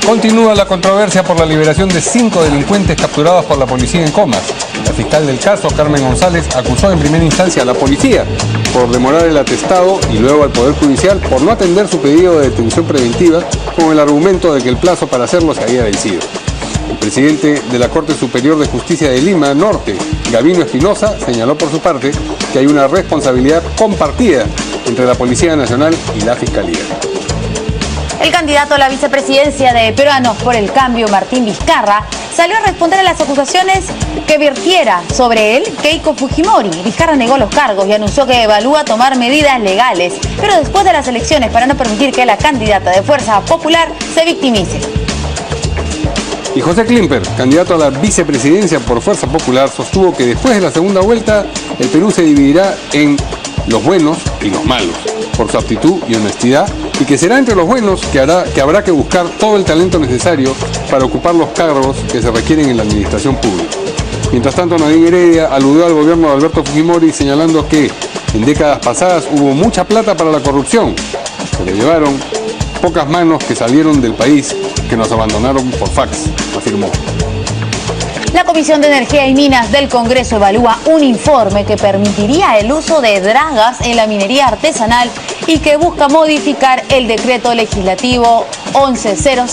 Continúa la controversia por la liberación de 5 delincuentes capturados por la policía en Comas. La fiscal del caso, Carmen González, acusó en primera instancia a la policía por demorar el atestado y luego al Poder Judicial por no atender su pedido de detención preventiva con el argumento de que el plazo para hacerlo se había vencido. El presidente de la Corte Superior de Justicia de Lima Norte, Gabino Espinosa, señaló por su parte que hay una responsabilidad compartida entre la Policía Nacional y la Fiscalía. El candidato a la vicepresidencia de Peruanos por el Cambio, Martín Vizcarra, salió a responder a las acusaciones que vertiera sobre él Keiko Fujimori. Vizcarra negó los cargos y anunció que evalúa tomar medidas legales, pero después de las elecciones para no permitir que la candidata de Fuerza Popular se victimice. Y José Klimper, candidato a la vicepresidencia por Fuerza Popular, sostuvo que después de la segunda vuelta el Perú se dividirá en los buenos y los malos, por su aptitud y honestidad, y que será entre los buenos que habrá que buscar todo el talento necesario para ocupar los cargos que se requieren en la administración pública. Mientras tanto, Nadine Heredia aludió al gobierno de Alberto Fujimori señalando que en décadas pasadas hubo mucha plata para la corrupción. Se le llevaron pocas manos que salieron del país, que nos abandonaron por fax, afirmó. La Comisión de Energía y Minas del Congreso evalúa un informe que permitiría el uso de dragas en la minería artesanal y que busca modificar el decreto legislativo 1100.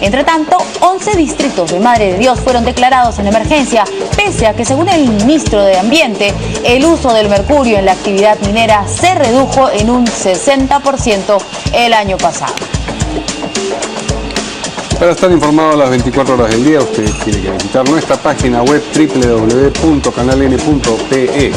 Entre tanto, 11 distritos de Madre de Dios fueron declarados en emergencia, pese a que, según el ministro de Ambiente, el uso del mercurio en la actividad minera se redujo en un 60% el año pasado. Para estar informado a las 24 horas del día, usted tiene que visitar nuestra página web www.canaln.pe.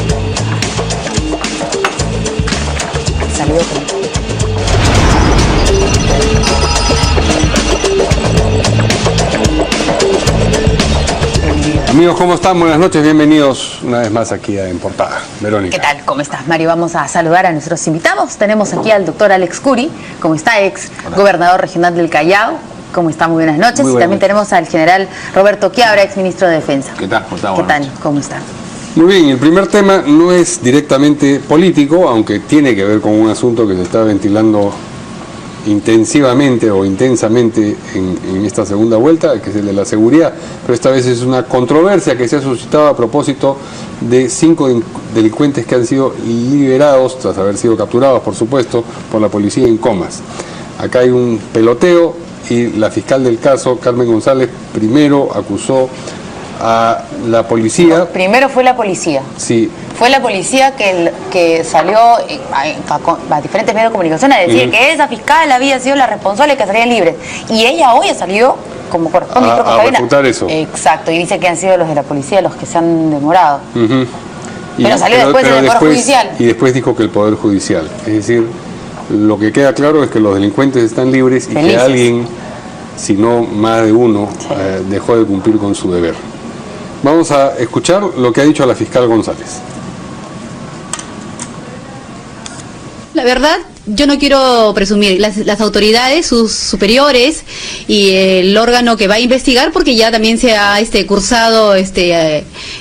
Amigos, ¿cómo están? Buenas noches, bienvenidos una vez más aquí a En Portada. Verónica. ¿Qué tal? ¿Cómo estás, Mario? Vamos a saludar a nuestros invitados. Tenemos aquí al doctor Alex Curi, ¿cómo está? Ex gobernador regional del Callao. ¿Cómo está? Muy buenas noches. Y también tenemos al general Roberto Quiabra, ex ministro de Defensa. ¿Qué tal? ¿Qué tal? ¿Cómo está? Muy bien, el primer tema no es directamente político, aunque tiene que ver con un asunto que se está ventilando intensivamente o intensamente en esta segunda vuelta, que es el de la seguridad, pero esta vez es una controversia que se ha suscitado a propósito de 5 delincuentes que han sido liberados, tras haber sido capturados, por supuesto, por la policía en Comas. Acá hay un peloteo y la fiscal del caso, Carmen González, primero acusó a la policía. No, primero fue la policía. Sí. Fue la policía que salió a diferentes medios de comunicación a decir que esa fiscal había sido la responsable que salían libres. Y ella hoy ha salido, como corresponde, a refutar eso. Exacto, y dice que han sido los de la policía los que se han demorado. Pero salió después del Poder Judicial. Y después dijo que el Poder Judicial. Es decir, lo que queda claro es que los delincuentes están libres y que alguien, si no más de uno, dejó de cumplir con su deber. Vamos a escuchar lo que ha dicho la fiscal González. La verdad, yo no quiero presumir, las autoridades, sus superiores y el órgano que va a investigar, porque ya también se ha cursado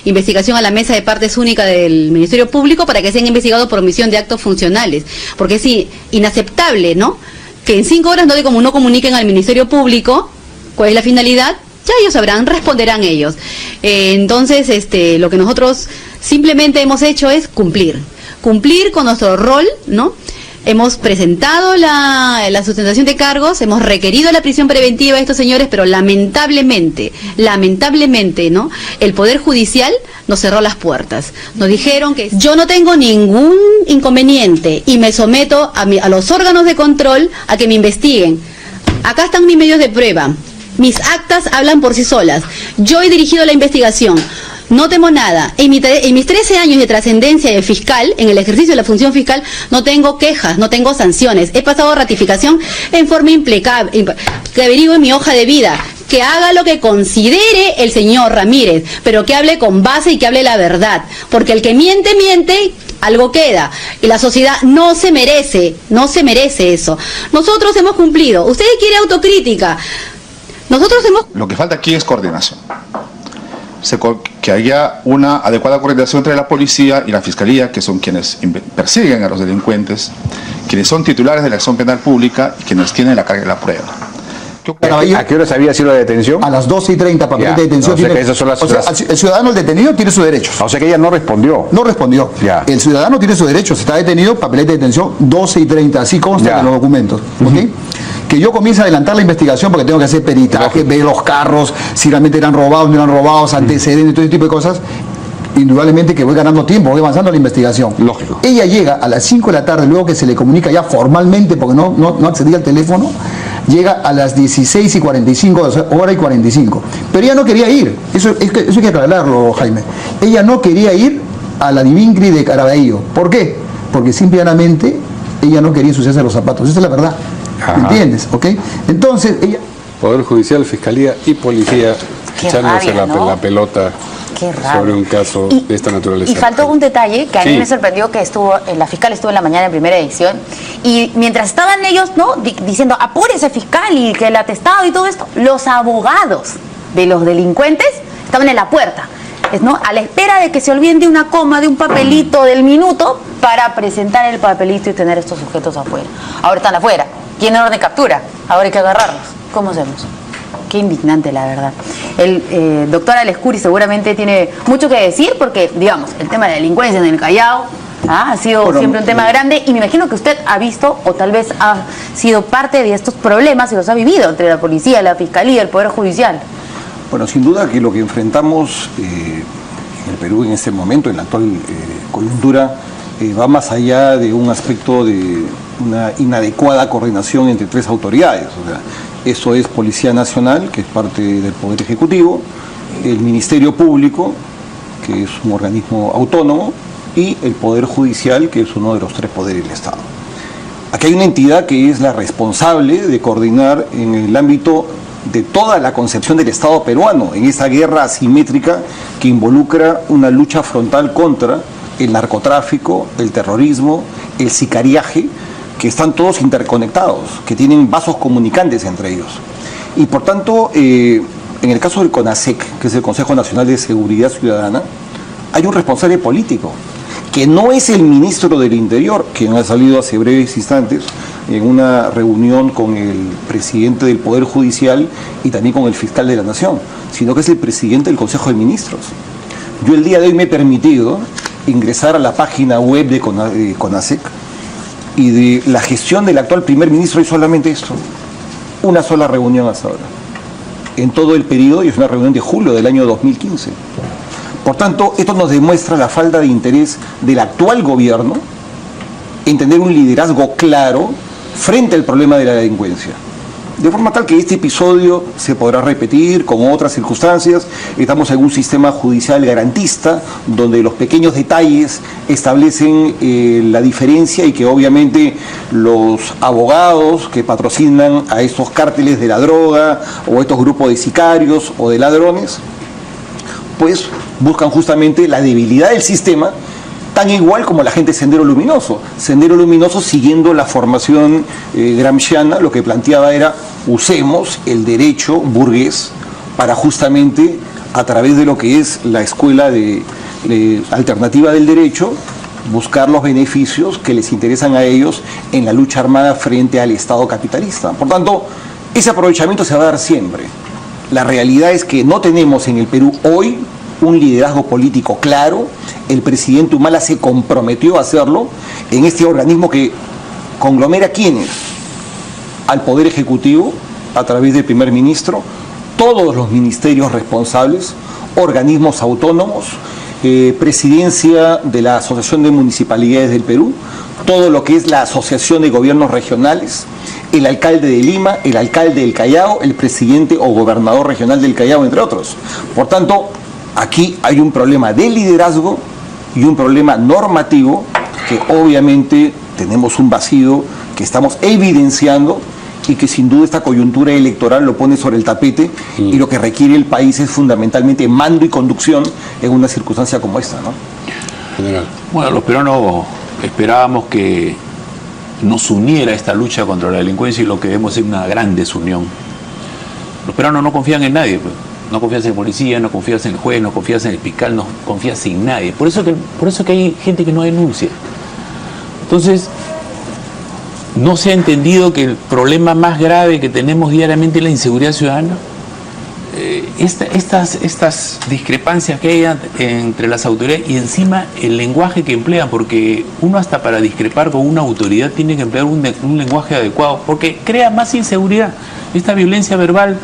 investigación a la mesa de partes única del Ministerio Público para que sean investigados por omisión de actos funcionales, porque es inaceptable, ¿no?, que en 5 horas no comuniquen al Ministerio Público cuál es la finalidad. Ya ellos sabrán, responderán ellos. Entonces, lo que nosotros simplemente hemos hecho es cumplir con nuestro rol, ¿no? Hemos presentado la sustentación de cargos, hemos requerido la prisión preventiva de estos señores, pero lamentablemente, ¿no?, el Poder Judicial nos cerró las puertas. Nos dijeron que yo no tengo ningún inconveniente y me someto a los órganos de control a que me investiguen. Acá están mis medios de prueba. Mis actas hablan por sí solas. Yo he dirigido la investigación. No temo nada. En mis 13 años de trascendencia de fiscal, en el ejercicio de la función fiscal, no tengo quejas, no tengo sanciones. He pasado ratificación en forma impecable, que averigüe mi hoja de vida, que haga lo que considere el señor Ramírez, pero que hable con base y que hable la verdad. Porque el que miente, algo queda. Y la sociedad no se merece eso. Nosotros hemos cumplido. Usted quiere autocrítica. Lo que falta aquí es coordinación. Que haya una adecuada coordinación entre la policía y la fiscalía, que son quienes persiguen a los delincuentes, quienes son titulares de la acción penal pública y quienes tienen la carga de la prueba. ¿A qué horas había sido la detención? A las 12:30, papeleta de detención. O sea, que esas son el ciudadano, el detenido, tiene sus derechos. O sea que ella no respondió. No respondió. Ya. El ciudadano tiene sus derechos. Está detenido, papeleta de detención, 12:30. Así consta en los documentos. ¿Okay? Que yo comience a adelantar la investigación porque tengo que hacer peritaje, ver los carros, si realmente eran robados, no eran robados, antecedentes, todo ese tipo de cosas. Indudablemente que voy ganando tiempo, voy avanzando en la investigación. Lógico. Ella llega a las 5 de la tarde, luego que se le comunica ya formalmente, porque no accedía al teléfono, llega a las 16:45, o sea, hora y 45. Pero ella no quería ir, eso hay que aclararlo, Jaime. Ella no quería ir a la Divincri de Caraballo. ¿Por qué? Porque simplemente ella no quería ensuciarse los zapatos, esa es la verdad. ¿Me entiendes? ¿Ok? Entonces, ella... Poder Judicial, Fiscalía y Policía echándose la pelota sobre un caso de esta naturaleza. Y faltó un detalle que a mí me sorprendió, que la fiscal estuvo en la mañana en primera edición, y mientras estaban ellos diciendo apúrese fiscal y que el atestado y todo esto, los abogados de los delincuentes estaban en la puerta, a la espera de que se olviden de una coma, de un papelito, del minuto, para presentar el papelito y tener estos sujetos afuera. Ahora están afuera, tienen orden de captura, ahora hay que agarrarlos. ¿Cómo hacemos? Qué indignante, la verdad. El doctor Alescuri seguramente tiene mucho que decir porque, digamos, el tema de la delincuencia en el Callao ha sido siempre un tema grande, y me imagino que usted ha visto o tal vez ha sido parte de estos problemas y los ha vivido entre la policía, la fiscalía, el Poder Judicial. Bueno, sin duda que lo que enfrentamos en el Perú en este momento, en la actual coyuntura, va más allá de un aspecto de una inadecuada coordinación entre tres autoridades. O sea, eso es Policía Nacional, que es parte del Poder Ejecutivo, el Ministerio Público, que es un organismo autónomo, y el Poder Judicial, que es uno de los tres poderes del Estado. Aquí hay una entidad que es la responsable de coordinar en el ámbito de toda la concepción del Estado peruano, en esa guerra asimétrica que involucra una lucha frontal contra el narcotráfico, el terrorismo, el sicariaje, que están todos interconectados, que tienen vasos comunicantes entre ellos. Y por tanto, en el caso del CONASEC, que es el Consejo Nacional de Seguridad Ciudadana, hay un responsable político, que no es el ministro del Interior, quien ha salido hace breves instantes en una reunión con el presidente del Poder Judicial y también con el fiscal de la Nación, sino que es el presidente del Consejo de Ministros. Yo el día de hoy me he permitido ingresar a la página web de CONASEC, y de la gestión del actual primer ministro hay solamente esto, una sola reunión hasta ahora, en todo el periodo, y es una reunión de julio del año 2015. Por tanto, esto nos demuestra la falta de interés del actual gobierno en tener un liderazgo claro frente al problema de la delincuencia. De forma tal que este episodio se podrá repetir con otras circunstancias. Estamos en un sistema judicial garantista, donde los pequeños detalles establecen la diferencia, y que obviamente los abogados que patrocinan a estos cárteles de la droga o estos grupos de sicarios o de ladrones, pues buscan justamente la debilidad del sistema, tan igual como la gente de Sendero Luminoso. Sendero Luminoso, siguiendo la formación gramsciana, lo que planteaba era: usemos el derecho burgués para justamente, a través de lo que es la escuela de alternativa del derecho, buscar los beneficios que les interesan a ellos en la lucha armada frente al Estado capitalista. Por tanto, ese aprovechamiento se va a dar siempre. La realidad es que no tenemos en el Perú hoy un liderazgo político claro. El presidente Humala se comprometió a hacerlo en este organismo que conglomera ¿quiénes? Al Poder Ejecutivo, a través del primer ministro, todos los ministerios responsables, organismos autónomos, presidencia de la Asociación de Municipalidades del Perú, todo lo que es la Asociación de Gobiernos Regionales, el alcalde de Lima, el alcalde del Callao, el presidente o gobernador regional del Callao, entre otros. Por tanto, aquí hay un problema de liderazgo y un problema normativo, que obviamente tenemos un vacío que estamos evidenciando, y que sin duda esta coyuntura electoral lo pone sobre el tapete, y lo que requiere el país es fundamentalmente mando y conducción en una circunstancia como esta, ¿no? General. Bueno, los peruanos esperábamos que nos uniera esta lucha contra la delincuencia, y lo que vemos es una gran desunión. Los peruanos no confían en nadie, pues. No confías en el policía, no confías en el juez, no confías en el fiscal, no confías en nadie. Por eso que hay gente que no denuncia. Entonces, ¿No se ha entendido que el problema más grave que tenemos diariamente es la inseguridad ciudadana? Estas discrepancias que hay entre las autoridades y encima el lenguaje que emplean, porque uno hasta para discrepar con una autoridad tiene que emplear un lenguaje adecuado, porque crea más inseguridad, esta violencia verbal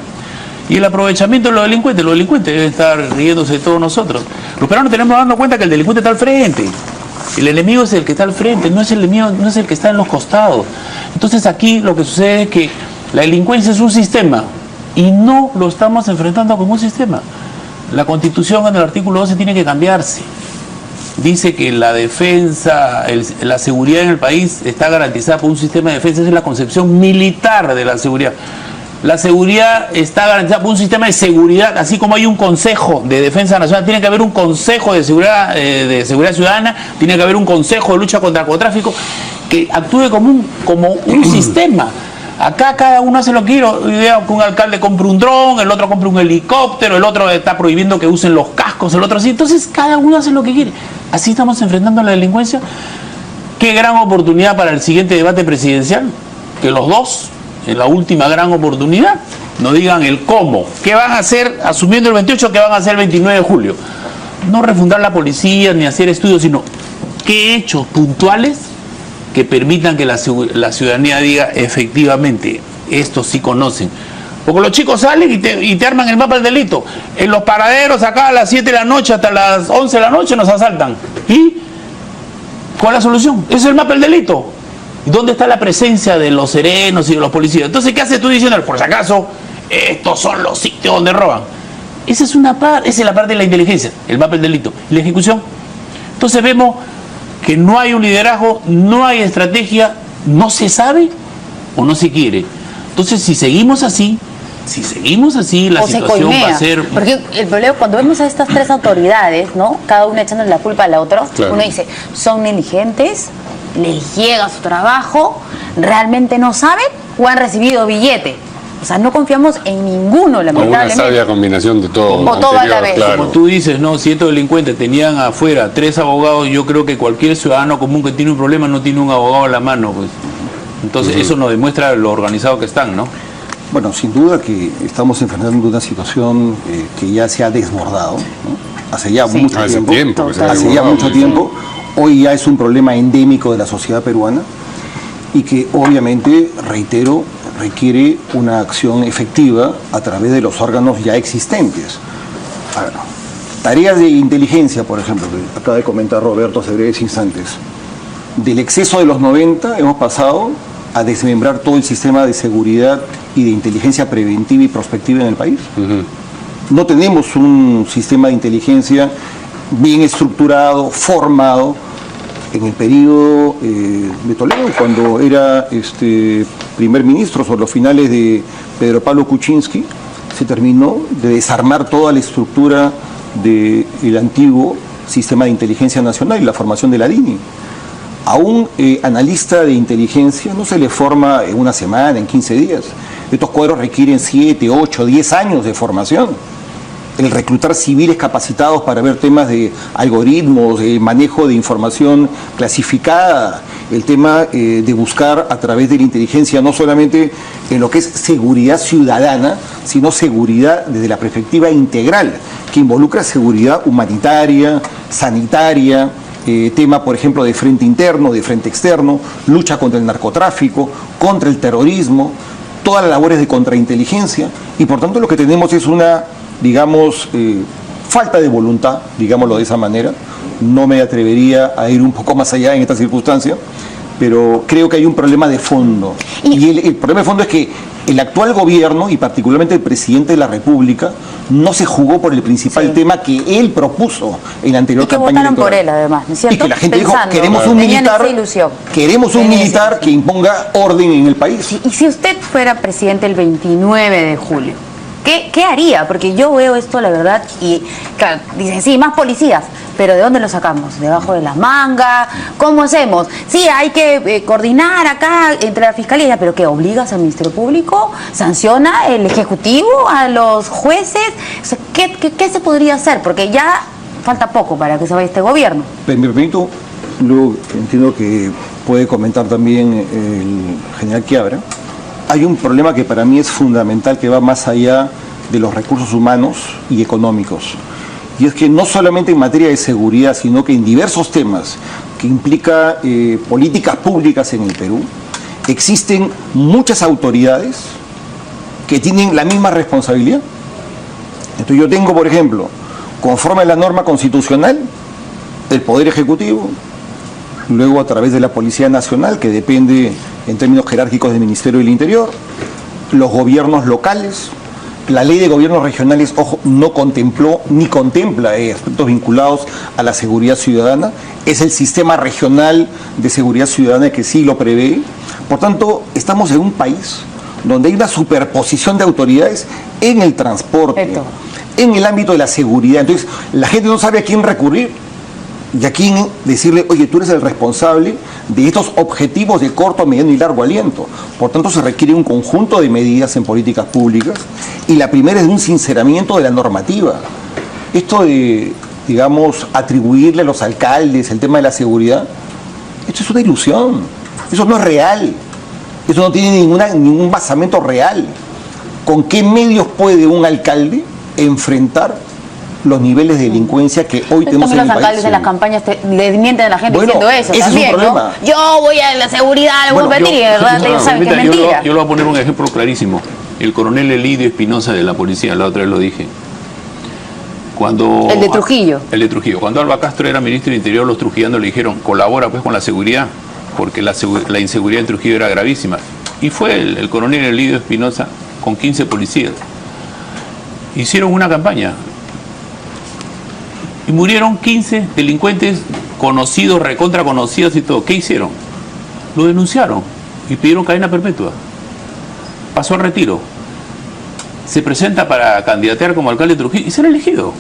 y el aprovechamiento de los delincuentes. Los delincuentes deben estar riéndose de todos nosotros. Los peruanos tenemos dando cuenta que el delincuente está al frente. El enemigo es el que está al frente, no es el enemigo, no es el que está en los costados. Entonces aquí lo que sucede es que la delincuencia es un sistema y no lo estamos enfrentando como un sistema. La Constitución en el artículo 12 tiene que cambiarse. Dice que la defensa, la seguridad en el país está garantizada por un sistema de defensa. Esa es la concepción militar de la seguridad. La seguridad está garantizada por un sistema de seguridad, así como hay un Consejo de Defensa Nacional, tiene que haber un Consejo de Seguridad Ciudadana, tiene que haber un Consejo de Lucha contra el Narcotráfico que actúe como un sistema. Acá cada uno hace lo que quiere. Un alcalde compra un dron, el otro compra un helicóptero, el otro está prohibiendo que usen los cascos, el otro así. Entonces cada uno hace lo que quiere. Así estamos enfrentando a la delincuencia. Qué gran oportunidad para el siguiente debate presidencial, que los dos, en la última gran oportunidad, nos digan el cómo. ¿Qué van a hacer asumiendo el 28? ¿Qué van a hacer el 29 de julio? No refundar la policía ni hacer estudios, sino qué hechos puntuales que permitan que la ciudadanía diga efectivamente, estos sí conocen. Porque los chicos salen y te arman el mapa del delito. En los paraderos acá a las 7 de la noche hasta las 11 de la noche nos asaltan. ¿Y cuál es la solución? Ese es el mapa del delito. ¿Dónde está la presencia de los serenos y de los policías? Entonces, ¿qué haces tú diciendo? Por si acaso, estos son los sitios donde roban. Esa es la parte de la inteligencia, el mapa del delito. ¿Y la ejecución? Entonces vemos que no hay un liderazgo, no hay estrategia, no se sabe o no se quiere. Entonces, si seguimos así, la situación va a ser... Porque el problema, cuando vemos a estas tres autoridades, ¿no? Cada una echando la culpa al otro, claro, uno dice, son negligentes, les llega su trabajo, realmente no saben o han recibido billete. O sea, no confiamos en ninguno, lamentablemente. Una sabia combinación de todo. O todo a la vez. Claro. Como tú dices, no, si estos delincuentes tenían afuera 3 abogados, yo creo que cualquier ciudadano común que tiene un problema no tiene un abogado en la mano, pues. Entonces eso nos demuestra lo organizado que están, ¿no? Bueno, sin duda que estamos enfrentando una situación que ya se ha desbordado, ¿no? Hace ya mucho tiempo. Hace ya mucho tiempo. Hoy ya es un problema endémico de la sociedad peruana y que obviamente, reitero, requiere una acción efectiva a través de los órganos ya existentes. A ver, tareas de inteligencia, por ejemplo, que acaba de comentar Roberto hace breves instantes. Del exceso de los 90 hemos pasado a desmembrar todo el sistema de seguridad y de inteligencia preventiva y prospectiva en el país. No tenemos un sistema de inteligencia bien estructurado, formado. En el periodo de Toledo, cuando era primer ministro, sobre los finales de Pedro Pablo Kuczynski, se terminó de desarmar toda la estructura del antiguo sistema de inteligencia nacional y la formación de la DINI. A un analista de inteligencia no se le forma en una semana, en 15 días. Estos cuadros requieren 7, 8, 10 años de formación. El reclutar civiles capacitados para ver temas de algoritmos, de manejo de información clasificada, el tema de buscar a través de la inteligencia no solamente en lo que es seguridad ciudadana, sino seguridad desde la perspectiva integral, que involucra seguridad humanitaria, sanitaria, tema, por ejemplo, de frente interno, de frente externo, lucha contra el narcotráfico, contra el terrorismo, todas las labores de contrainteligencia, y por tanto lo que tenemos es una, digamos, falta de voluntad, digámoslo de esa manera. No me atrevería a ir un poco más allá en esta circunstancia, pero creo que hay un problema de fondo. Y el problema de fondo es que el actual gobierno, y particularmente el presidente de la República, no se jugó por el principal tema que él propuso en la anterior campaña electoral. Por él, además, ¿no es cierto? Y que la gente dijo, queremos un militar que imponga orden en el país. Y si usted fuera presidente el 29 de julio, ¿qué haría? Porque yo veo esto, la verdad, y claro, dicen, sí, más policías, pero ¿de dónde los sacamos? ¿Debajo de las mangas? ¿Cómo hacemos? Sí, hay que coordinar acá entre la Fiscalía, pero ¿qué? ¿Obligas al Ministerio Público? ¿Sanciona el Ejecutivo a los jueces? O sea, ¿qué se podría hacer? Porque ya falta poco para que se vaya este gobierno. Me permito, luego entiendo que puede comentar también el general Quiabra, hay un problema que para mí es fundamental, que va más allá de los recursos humanos y económicos. Y es que no solamente en materia de seguridad, sino que en diversos temas que implica políticas públicas en el Perú, existen muchas autoridades que tienen la misma responsabilidad. Entonces yo tengo, por ejemplo, conforme a la norma constitucional, el Poder Ejecutivo, luego a través de la Policía Nacional, que depende en términos jerárquicos del Ministerio del Interior, los gobiernos locales. La ley de gobiernos regionales, ojo, no contempló ni contempla aspectos vinculados a la seguridad ciudadana. Es el sistema regional de seguridad ciudadana que sí lo prevé. Por tanto, estamos en un país donde hay una superposición de autoridades en el transporte, en el ámbito de la seguridad. Entonces, la gente no sabe a quién recurrir y a quién decirle, oye, tú eres el responsable de estos objetivos de corto, mediano y largo aliento. Por tanto, se requiere un conjunto de medidas en políticas públicas, y la primera es un sinceramiento de la normativa. Esto de, digamos, atribuirle a los alcaldes el tema de la seguridad, esto es una ilusión, eso no es real, eso no tiene ningún basamento real. ¿Con qué medios puede un alcalde enfrentar los niveles de delincuencia que hoy tenemos en el país? Los alcaldes de las campañas le mienten a la gente diciendo eso ese también, es un problema. ¿no? Yo voy a la seguridad, le voy a pedir, y de verdad ellos saben que es mentira. Yo le voy a poner un ejemplo clarísimo. El coronel Elidio Espinosa de la policía, la otra vez lo dije. El de Trujillo. El de Trujillo. Cuando Alba Castro era ministro del Interior, los trujillanos le dijeron, colabora pues con la seguridad, porque la inseguridad en Trujillo era gravísima. Y fue el coronel Elidio Espinosa con 15 policías. Hicieron una campaña. Y murieron 15 delincuentes conocidos, recontra conocidos y todo. ¿Qué hicieron? Lo denunciaron y pidieron cadena perpetua. Pasó al retiro. Se presenta para candidatear como alcalde de Trujillo y será elegido.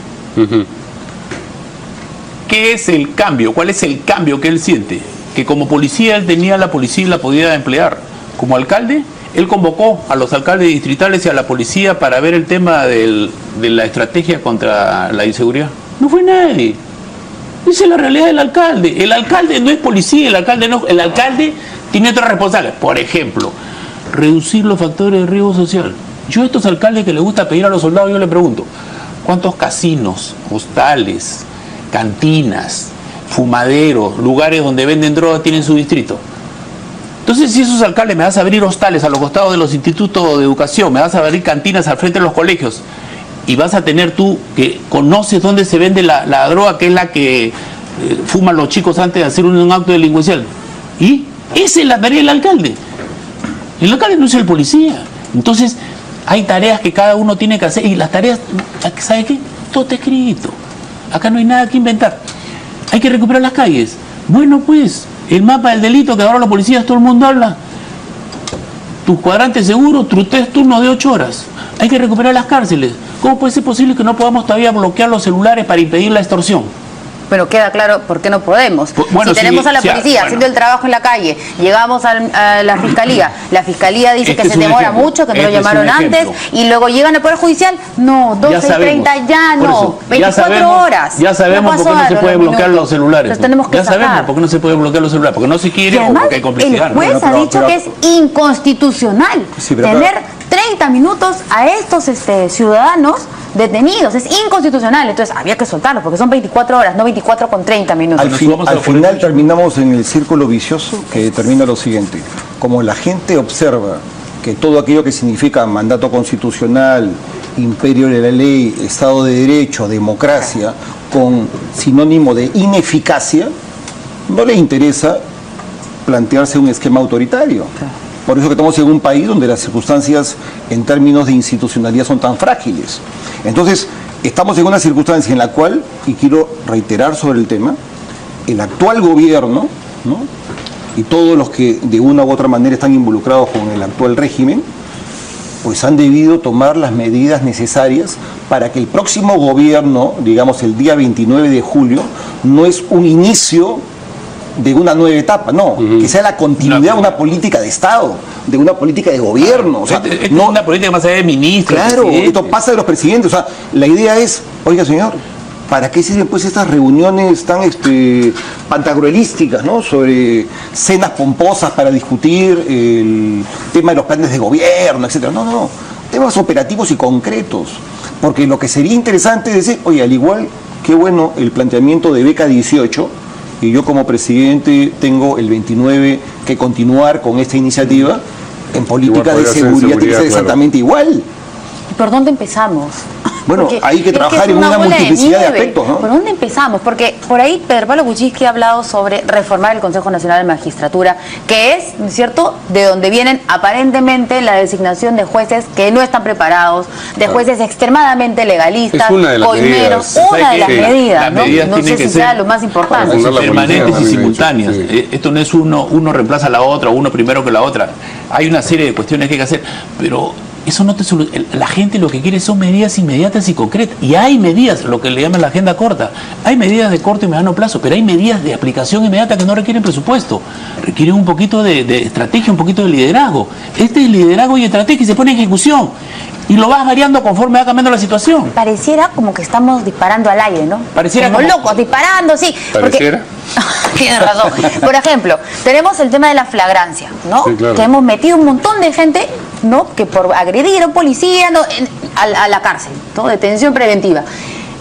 ¿Qué es el cambio? ¿Cuál es el cambio que él siente? Que como policía él tenía la policía y la podía emplear. Como alcalde, él convocó a los alcaldes distritales y a la policía para ver el tema de la estrategia contra la inseguridad. No fue nadie. Esa es la realidad del alcalde. El alcalde no es policía, el alcalde tiene otras responsabilidades. Por ejemplo, reducir los factores de riesgo social. Yo a estos alcaldes que les gusta pedir a los soldados, yo les pregunto, ¿cuántos casinos, hostales, cantinas, fumaderos, lugares donde venden drogas tienen su distrito? Entonces, si esos alcaldes me vas a abrir hostales a los costados de los institutos de educación, me vas a abrir cantinas al frente de los colegios, y vas a tener tú que conoces dónde se vende la droga, que es la que fuman los chicos antes de hacer un acto delincuencial. Y esa es la tarea del alcalde. El alcalde no es el policía. Entonces, hay tareas que cada uno tiene que hacer, y las tareas, ¿sabe qué? Todo está escrito. Acá no hay nada que inventar. Hay que recuperar las calles. Bueno, pues, el mapa del delito que ahora los policías, todo el mundo habla. Tus cuadrantes seguros, tus 3 turnos de 8 horas. Hay que recuperar las cárceles. ¿Cómo puede ser posible que no podamos todavía bloquear los celulares para impedir la extorsión? Pero queda claro por qué no podemos. Bueno, si tenemos a la policía haciendo el trabajo en la calle, llegamos a la fiscalía dice que se demora mucho, que no lo llamaron antes, y luego llegan al Poder Judicial, no, 12:30 ya no, 24 horas. Ya sabemos por qué no se puede bloquear los celulares. Ya sabemos por qué no se puede bloquear los celulares, porque no se quiere o porque hay complicidad. El juez ha dicho que es inconstitucional tener 30 minutos a estos ciudadanos detenidos, es inconstitucional. Entonces había que soltarlos porque son 24 horas, no 24 con 30 minutos. Al final terminamos en el círculo vicioso que determina lo siguiente: como la gente observa que todo aquello que significa mandato constitucional, imperio de la ley, Estado de Derecho, democracia, con sinónimo de ineficacia, no les interesa plantearse un esquema autoritario. Por eso que estamos en un país donde las circunstancias en términos de institucionalidad son tan frágiles. Entonces, estamos en una circunstancia en la cual, y quiero reiterar sobre el tema, el actual gobierno, ¿no?, y todos los que de una u otra manera están involucrados con el actual régimen, pues han debido tomar las medidas necesarias para que el próximo gobierno, digamos el día 29 de julio, no es un inicio de una nueva etapa, no, que sea la continuidad de una política de Estado, de una política de gobierno. O sea, no una política más allá de ministros. Claro, esto pasa de los presidentes. O sea, la idea es, oiga señor, ¿Para qué sirven pues estas reuniones tan pantagruelísticas, ¿no? Sobre cenas pomposas para discutir el tema de los planes de gobierno, etcétera? No, temas operativos y concretos. Porque lo que sería interesante es decir, oye, al igual, qué bueno el planteamiento de beca 18, y yo como presidente tengo el 29 que continuar con esta iniciativa, en política de seguridad tiene que ser exactamente igual. ¿Por dónde empezamos? Bueno, hay que trabajar en una multiplicidad de aspectos, ¿no? ¿Por dónde empezamos? Porque por ahí Pedro Pablo Kuczynski ha hablado sobre reformar el Consejo Nacional de Magistratura, que es, ¿no es cierto?, de donde vienen aparentemente la designación de jueces que no están preparados, de jueces extremadamente legalistas, coimeros, una de las medidas, ¿no? No sé si sea lo más importante. Permanentes y simultáneas. Sí. Esto no es uno reemplaza a la otra, uno primero que la otra. Hay una serie de cuestiones que hay que hacer, pero eso no te soluciona. La gente lo que quiere son medidas inmediatas y concretas. Y hay medidas, lo que le llaman la agenda corta. Hay medidas de corto y mediano plazo, pero hay medidas de aplicación inmediata que no requieren presupuesto. Requieren un poquito de estrategia, un poquito de liderazgo. Este es liderazgo y estrategia y se pone en ejecución. Y lo vas variando conforme va cambiando la situación. Pareciera como que estamos disparando al aire, ¿no? Pareciera como locos, disparando, sí. ¿Pareciera? Tienes razón. Por ejemplo, tenemos el tema de la flagrancia, ¿no? Sí, claro. Que hemos metido un montón de gente, ¿no?, que por agredir a un policía, ¿no?, a la cárcel, ¿no?, detención preventiva.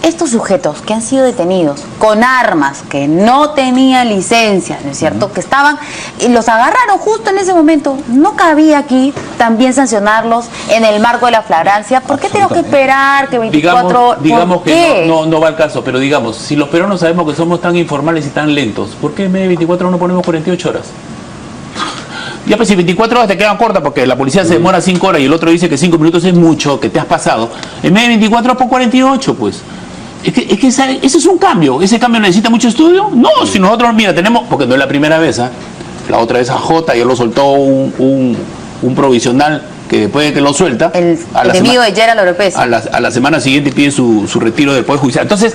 Estos sujetos que han sido detenidos con armas que no tenían licencia, ¿no es cierto?, que estaban, y los agarraron justo en ese momento, ¿no cabía aquí también sancionarlos en el marco de la flagrancia? ¿Por qué tengo que esperar que 24 digamos que no va al caso, pero digamos, si los peruanos sabemos que somos tan informales y tan lentos, ¿por qué en medio de 24 no ponemos 48 horas? Ya pues si 24 horas te quedan cortas porque la policía se demora 5 horas y el otro dice que 5 minutos es mucho, que te has pasado, en medio de 24 horas pon 48, pues. Es que ese es un cambio. ¿Ese cambio necesita mucho estudio? No, si nosotros, mira, tenemos, porque no es la primera vez, la otra vez a Jota, yo lo soltó un provisional que después de que lo suelta, el enemigo de Gerald Oropesa, a la semana siguiente pide su retiro del Poder Judicial. Entonces,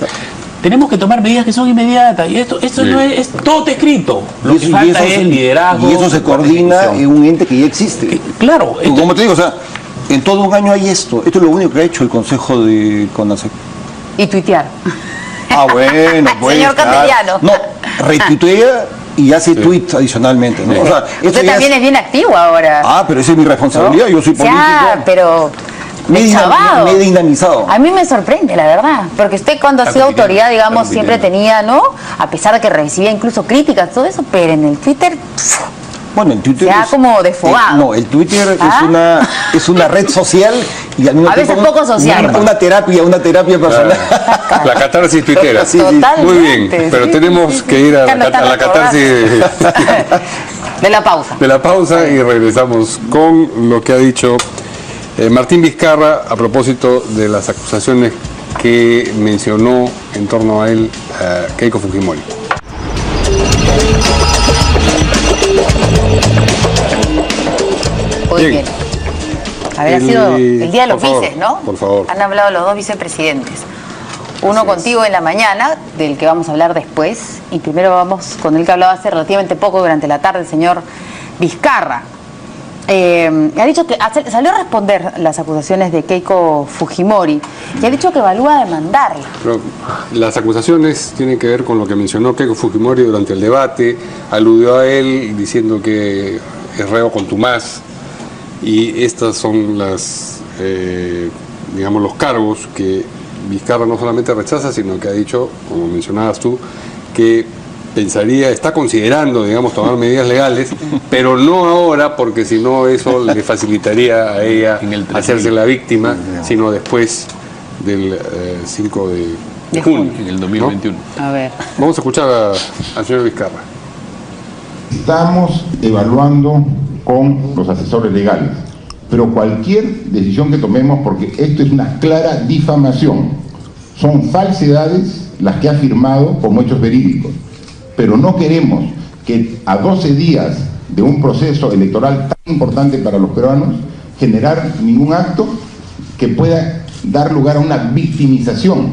tenemos que tomar medidas que son inmediatas, y esto no es todo está escrito. Lo que falta es liderazgo. Y eso se coordina en un ente que ya existe. Claro. Como te digo, o sea, en todo un año hay esto. Esto es lo único que ha hecho el Consejo de CONASEC. Y tuitear. Ah, bueno, pues. Señor Castellano. No, retuitea y hace tweets adicionalmente, ¿no? O sea, usted también es bien activo ahora. Ah, pero esa es mi responsabilidad, ¿no? Yo soy político. Ya, pero me he dinamizado. A mí me sorprende, la verdad, porque usted cuando ha sido autoridad, digamos, siempre tenía, ¿no?, a pesar de que recibía incluso críticas, todo eso, pero en el Twitter... Bueno, el Twitter se ha como desfogado. No, el Twitter es una red social y al mismo tiempo a veces poco social. Una terapia personal. La catarsis tuitera. Sí, muy bien, pero tenemos que ir a la catarsis de la pausa. De la pausa y regresamos con lo que ha dicho Martín Vizcarra a propósito de las acusaciones que mencionó en torno a él Keiko Fujimori. Muy bien. Habría sido el día de los vices, ¿no? Por favor. Han hablado los dos vicepresidentes. Uno así contigo en la mañana, del que vamos a hablar después, y primero vamos con el que hablaba hace relativamente poco durante la tarde, el señor Vizcarra. Ha dicho que salió a responder las acusaciones de Keiko Fujimori y ha dicho que evalúa demandarla. Pero las acusaciones tienen que ver con lo que mencionó Keiko Fujimori durante el debate, aludió a él diciendo que es reo contumaz, y estas son las, digamos, los cargos que Vizcarra no solamente rechaza, sino que ha dicho, como mencionabas tú, que está considerando, digamos, tomar medidas legales, pero no ahora, porque si no eso le facilitaría a ella hacerse la víctima, sino después del 5 de junio, en el 2021. ¿No? A ver. Vamos a escuchar al señor Vizcarra. Estamos evaluando con los asesores legales, pero cualquier decisión que tomemos, porque esto es una clara difamación, son falsedades las que ha afirmado como hechos verídicos, pero no queremos que a 12 días de un proceso electoral tan importante para los peruanos generar ningún acto que pueda dar lugar a una victimización.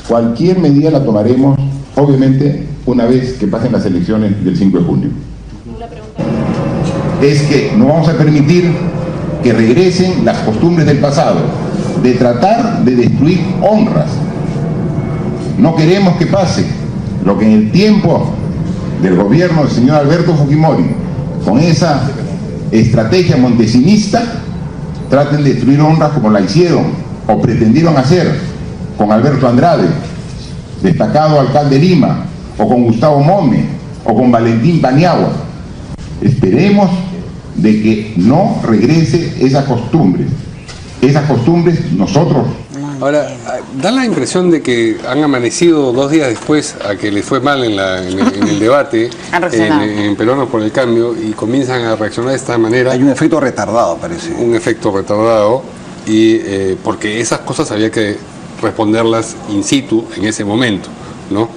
Cualquier medida la tomaremos, obviamente, una vez que pasen las elecciones del 5 de junio. Es que no vamos a permitir que regresen las costumbres del pasado, de tratar de destruir honras, No queremos que pase lo que en el tiempo del gobierno del señor Alberto Fujimori, con esa estrategia montesinista, traten de destruir honras como la hicieron o pretendieron hacer con Alberto Andrade, destacado alcalde de Lima, o con Gustavo Mome, o con Valentín Paniagua. Esperemos de que no regrese esa costumbre. Esas costumbres nosotros. Ahora, da la impresión de que han amanecido 2 días después a que les fue mal en el debate en Peruanos por el Cambio y comienzan a reaccionar de esta manera. Hay un efecto retardado, parece. Un efecto retardado, y porque esas cosas había que responderlas in situ en ese momento, ¿no?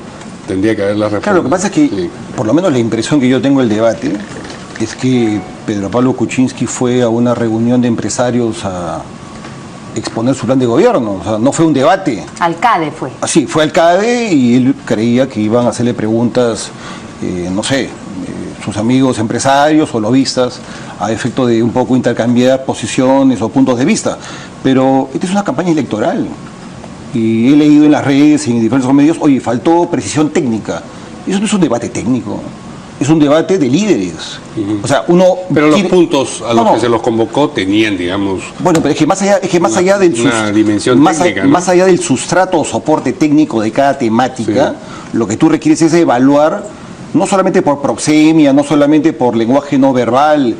Tendría que haberlas respondido. Claro, lo que pasa es que, por lo menos la impresión que yo tengo del debate, es que Pedro Pablo Kuczynski fue a una reunión de empresarios a exponer su plan de gobierno, o sea, no fue un debate. Alcalde fue. Sí, fue alcalde y él creía que iban a hacerle preguntas, no sé, sus amigos empresarios o lobistas, a efecto de un poco intercambiar posiciones o puntos de vista. Pero esta es una campaña electoral. Y he leído en las redes y en diferentes medios, oye, faltó precisión técnica. Eso no es un debate técnico, es un debate de líderes. O sea, uno... Pero los puntos a los que se los convocó tenían, digamos... Bueno, pero es que más allá del dimensión técnica, ¿no? Más allá del sustrato o soporte técnico de cada temática, lo que tú requieres es evaluar, no solamente por proxemia, no solamente por lenguaje no verbal,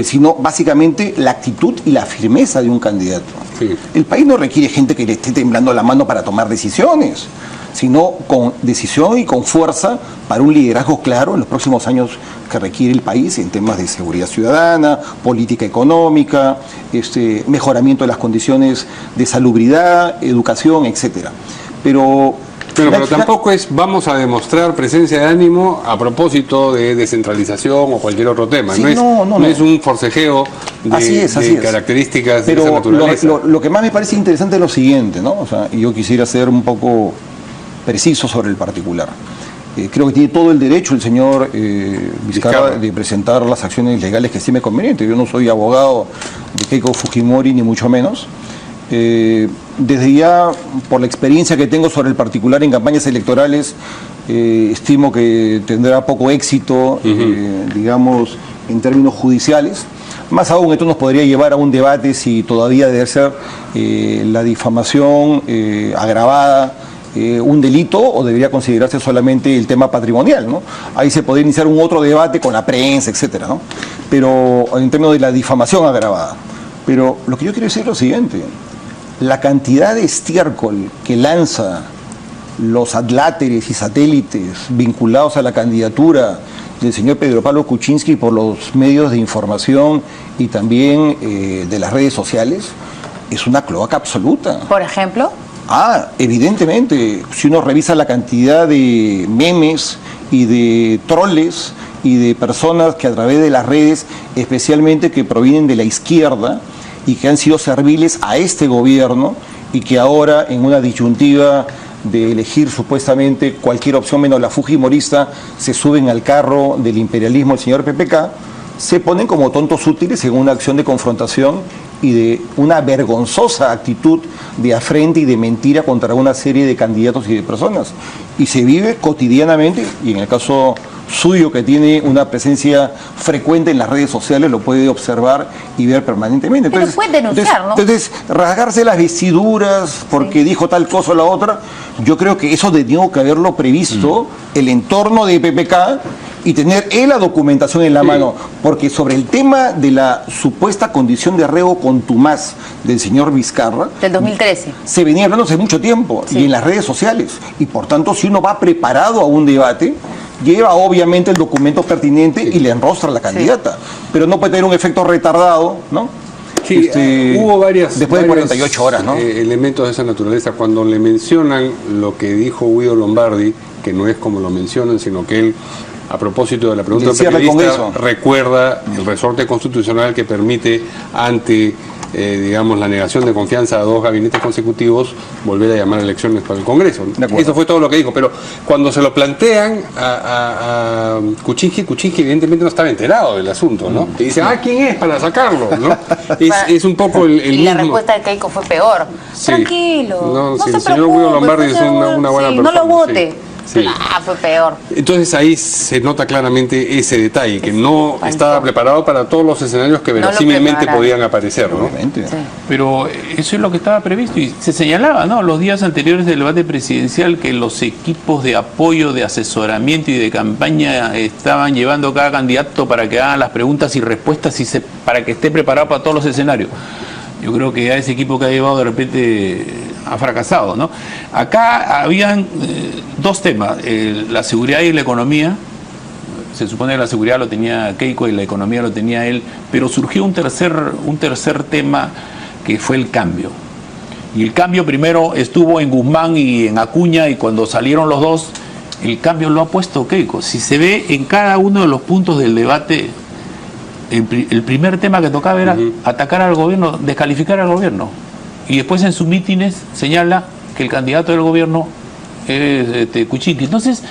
sino básicamente la actitud y la firmeza de un candidato. El país no requiere gente que le esté temblando la mano para tomar decisiones, sino con decisión y con fuerza para un liderazgo claro en los próximos años que requiere el país en temas de seguridad ciudadana, política económica, mejoramiento de las condiciones de salubridad, educación, etcétera. Pero tampoco es vamos a demostrar presencia de ánimo a propósito de descentralización o cualquier otro tema. Sí, no es un forcejeo de características de esa naturaleza. Lo que más me parece interesante es lo siguiente, ¿no? O sea, y yo quisiera ser un poco preciso sobre el particular. Creo que tiene todo el derecho el señor Vizcarra de presentar las acciones legales que estime conveniente. Yo no soy abogado de Keiko Fujimori, ni mucho menos. Desde ya, por la experiencia que tengo sobre el particular en campañas electorales, estimo que tendrá poco éxito, digamos, en términos judiciales. Más aún, esto nos podría llevar a un debate si todavía debe ser la difamación agravada un delito o debería considerarse solamente el tema patrimonial, ¿no? Ahí se podría iniciar un otro debate con la prensa, etcétera, ¿no? Pero en términos de la difamación agravada. Pero lo que yo quiero decir es lo siguiente: la cantidad de estiércol que lanza los adláteres y satélites vinculados a la candidatura del señor Pedro Pablo Kuczynski por los medios de información y también de las redes sociales es una cloaca absoluta. ¿Por ejemplo? Evidentemente, si uno revisa la cantidad de memes y de troles y de personas que a través de las redes, especialmente que provienen de la izquierda y que han sido serviles a este gobierno y que ahora en una disyuntiva de elegir supuestamente cualquier opción menos la fujimorista, se suben al carro del imperialismo del señor PPK, se ponen como tontos útiles en una acción de confrontación y de una vergonzosa actitud de afrente y de mentira contra una serie de candidatos y de personas. Y se vive cotidianamente, y en el caso suyo, que tiene una presencia frecuente en las redes sociales, lo puede observar y ver permanentemente. Entonces, pero puede denunciar, ¿no? Entonces, rasgarse las vestiduras porque dijo tal cosa o la otra, yo creo que eso tenía que haberlo previsto el entorno de PPK y tener él la documentación en la mano, porque sobre el tema de la supuesta condición de reo contumaz del señor Vizcarra, del 2013, se venía hablando hace mucho tiempo y en las redes sociales, y por tanto, si uno va preparado a un debate, lleva obviamente el documento pertinente y le enrostra a la candidata, pero no puede tener un efecto retardado, ¿no? Sí, hubo después de 48 horas, ¿no? Elementos de esa naturaleza. Cuando le mencionan lo que dijo Guido Lombardi, que no es como lo mencionan, sino que él, a propósito de la pregunta del periodista, recuerda el resorte constitucional que permite ante digamos, la negación de confianza a 2 gabinetes consecutivos, volver a llamar a elecciones para el Congreso. Eso fue todo lo que dijo, pero cuando se lo plantean a Kuczynski evidentemente no estaba enterado del asunto, ¿no? Y dice, ¿quién es para sacarlo? ¿no? Es un poco el y mismo. La respuesta de Keiko fue peor. Sí. Tranquilo, no sí, se el señor preocupe, Guido Lombardi es una buena persona. No lo vote. Sí. Sí. Fue peor. Entonces ahí se nota claramente ese detalle, que no estaba preparado para todos los escenarios que verosímilmente podían aparecer, ¿no? Sí. Pero eso es lo que estaba previsto y se señalaba, ¿no? Los días anteriores del debate presidencial que los equipos de apoyo, de asesoramiento y de campaña estaban llevando a cada candidato para que hagan las preguntas y respuestas para que esté preparado para todos los escenarios. Yo creo que a ese equipo que ha llevado de repente ha fracasado, ¿no? Acá habían 2 temas, la seguridad y la economía. Se supone que la seguridad lo tenía Keiko y la economía lo tenía él, pero surgió un tercer tema que fue el cambio. Y el cambio primero estuvo en Guzmán y en Acuña, y cuando salieron los dos, el cambio lo ha puesto Keiko. Si se ve en cada uno de los puntos del debate, el primer tema que tocaba era atacar al gobierno, descalificar al gobierno. Y después en sus mítines señala que el candidato del gobierno es Kuczynski. Entonces,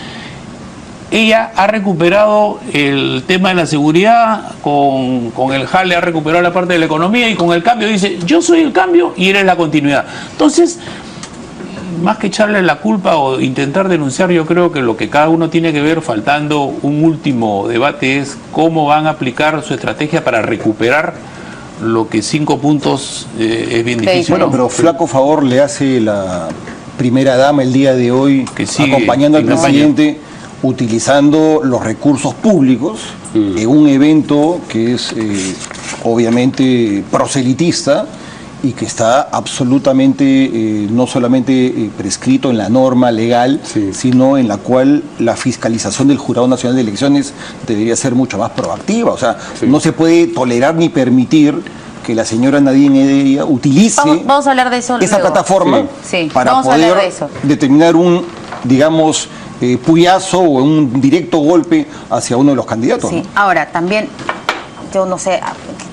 ella ha recuperado el tema de la seguridad, con el jale ha recuperado la parte de la economía, y con el cambio dice, yo soy el cambio y eres la continuidad. Entonces, más que echarle la culpa o intentar denunciar, yo creo que lo que cada uno tiene que ver, faltando un último debate, es cómo van a aplicar su estrategia para recuperar lo que 5 puntos es bien difícil. Bueno, pero flaco favor le hace la primera dama el día de hoy, que acompañando al presidente, utilizando los recursos públicos en un evento que es obviamente proselitista y que está absolutamente no solamente prescrito en la norma legal, sino en la cual la fiscalización del Jurado Nacional de Elecciones debería ser mucho más proactiva. O sea, no se puede tolerar ni permitir que la señora Nadine Heredia utilice vamos a hablar de eso esa luego. plataforma para poder determinar un, digamos, puyazo o un directo golpe hacia uno de los candidatos. Sí. Ahora, también, yo no sé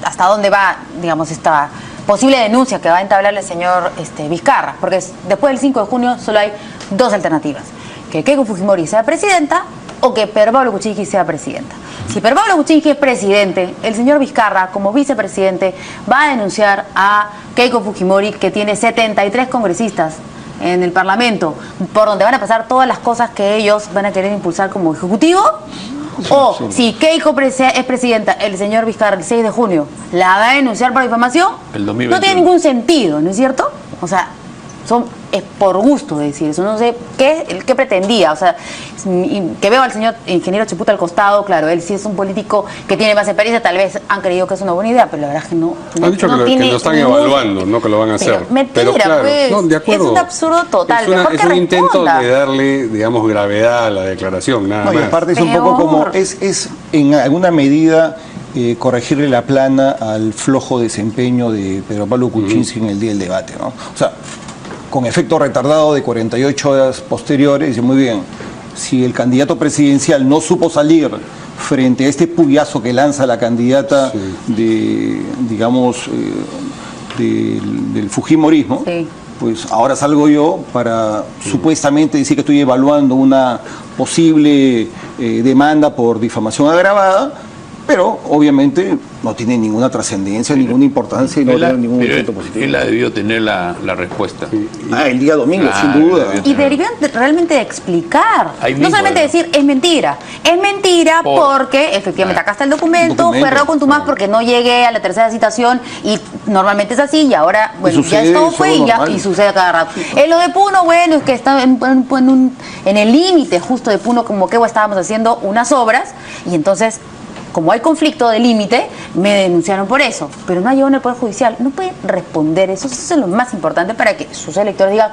hasta dónde va, digamos, esta posible denuncia que va a entablar el señor Vizcarra, porque después del 5 de junio solo hay 2 alternativas: que Keiko Fujimori sea presidenta o que Pedro Pablo Kuczynski sea presidenta. Si Pedro Pablo Kuczynski es presidente, el señor Vizcarra, como vicepresidente, va a denunciar a Keiko Fujimori, que tiene 73 congresistas en el Parlamento, por donde van a pasar todas las cosas que ellos van a querer impulsar como ejecutivo. Si Keiko es presidenta, el señor Vizcarra el 6 de junio la va a denunciar por difamación, no tiene ningún sentido, ¿no es cierto? O sea, es por gusto decir eso, no sé qué pretendía. O sea, que veo al señor ingeniero Chiputa al costado, claro, él sí es un político que tiene más experiencia, tal vez han creído que es una buena idea, pero la verdad es que no. Han dicho que lo están evaluando, no que lo van a hacer. Mentira, claro, pues, de acuerdo. es un absurdo total. Es un intento de darle, digamos, gravedad a la declaración, nada más. Y aparte es un poco como, es en alguna medida corregirle la plana al flojo desempeño de Pedro Pablo Kuczynski en el día del debate, ¿no? O sea, con efecto retardado de 48 horas posteriores, dice, muy bien, si el candidato presidencial no supo salir frente a este puyazo que lanza la candidata del fujimorismo, pues ahora salgo yo para supuestamente decir que estoy evaluando una posible demanda por difamación agravada, pero obviamente no tiene ninguna trascendencia, ninguna importancia y no tiene ningún efecto positivo. Él debió tener la respuesta. El día domingo, sin duda. Y deberían realmente explicar. No solamente decir, es mentira. Es mentira porque efectivamente acá está el documento, fue error contumaz porque no llegué a la tercera citación y normalmente es así y ahora, bueno, ya esto fue y sucede cada rato. Lo de Puno, bueno, es que está en el límite justo de Puno, como que estábamos haciendo unas obras y entonces, como hay conflicto de límite, me denunciaron por eso, pero no ha llegado en el Poder Judicial. No pueden responder eso es lo más importante para que sus electores digan,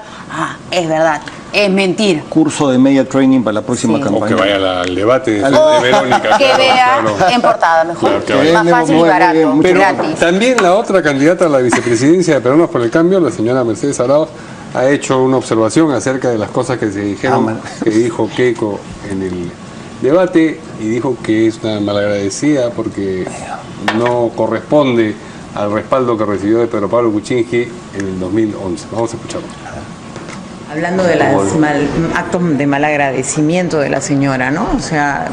es verdad, es mentira. Curso de media training para la próxima campaña. O que vaya al debate de Verónica. Que vea en portada, mejor. Más fácil y barato, pero gratis. También la otra candidata a la vicepresidencia de Peruanos por el Cambio, la señora Mercedes Arauz, ha hecho una observación acerca de las cosas que se dijeron, que dijo Keiko en el debate, y dijo que es una malagradecida porque no corresponde al respaldo que recibió de Pedro Pablo Kuczynski en el 2011. Vamos a escucharlo. Hablando de los actos de malagradecimiento de la señora, ¿no? O sea,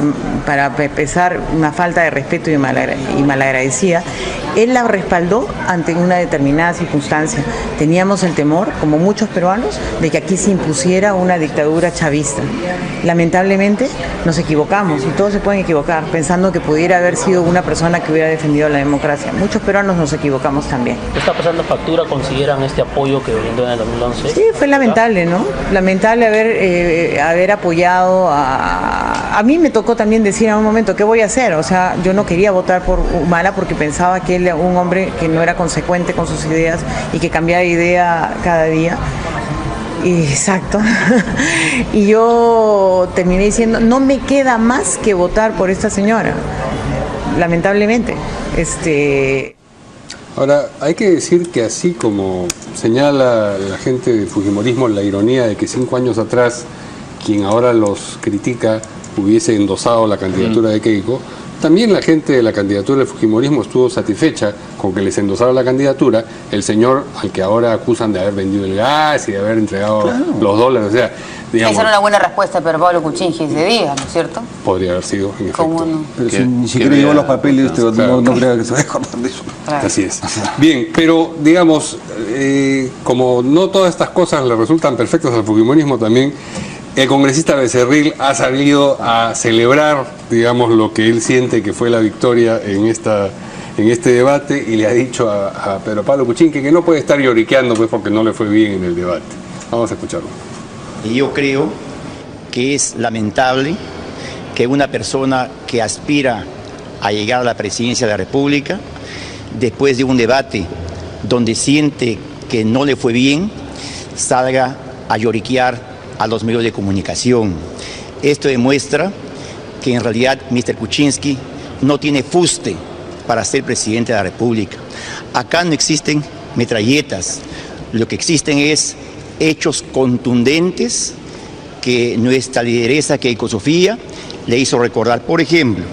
para empezar, una falta de respeto y malagradecida. Él la respaldó ante una determinada circunstancia. Teníamos el temor, como muchos peruanos, de que aquí se impusiera una dictadura chavista. Lamentablemente nos equivocamos, y todos se pueden equivocar, pensando que pudiera haber sido una persona que hubiera defendido la democracia. Muchos peruanos nos equivocamos también. ¿Está pasando factura? ¿Consideran este apoyo que brindó en el 2011? Sí, fue lamentable, ¿no? Lamentable haber apoyado a mí me tocó también decir en un momento, ¿qué voy a hacer? O sea, yo no quería votar por Humala porque pensaba que él era un hombre que no era consecuente con sus ideas y que cambiaba de idea cada día. Exacto. Y yo terminé diciendo, no me queda más que votar por esta señora, lamentablemente. Ahora, hay que decir que así como señala la gente de Fujimorismo la ironía de que 5 años atrás quien ahora los critica hubiese endosado la candidatura de Keiko, también la gente de la candidatura del Fujimorismo estuvo satisfecha con que les endosara la candidatura el señor al que ahora acusan de haber vendido el gas y de haber entregado los dólares. O sea, digamos, esa era una buena respuesta de Pedro Pablo Kuczynski ese día, ¿no es cierto? Podría haber sido, en efecto. ¿Cómo no? Pero si ni siquiera llevó los papeles, no crea que se va a acordar de eso. Claro. Así es. Bien, pero digamos, como no todas estas cosas le resultan perfectas al Fujimorismo, también el congresista Becerril ha salido a celebrar, digamos, lo que él siente que fue la victoria en este debate y le ha dicho a Pedro Pablo Kuczynski que no puede estar lloriqueando pues porque no le fue bien en el debate. Vamos a escucharlo. Y yo creo que es lamentable que una persona que aspira a llegar a la presidencia de la República, después de un debate donde siente que no le fue bien, salga a lloriquear a los medios de comunicación. Esto demuestra que en realidad Mr. Kuczynski no tiene fuste para ser presidente de la República. Acá no existen metralletas, lo que existen es hechos contundentes que nuestra lideresa Keiko Sofía le hizo recordar. Por ejemplo,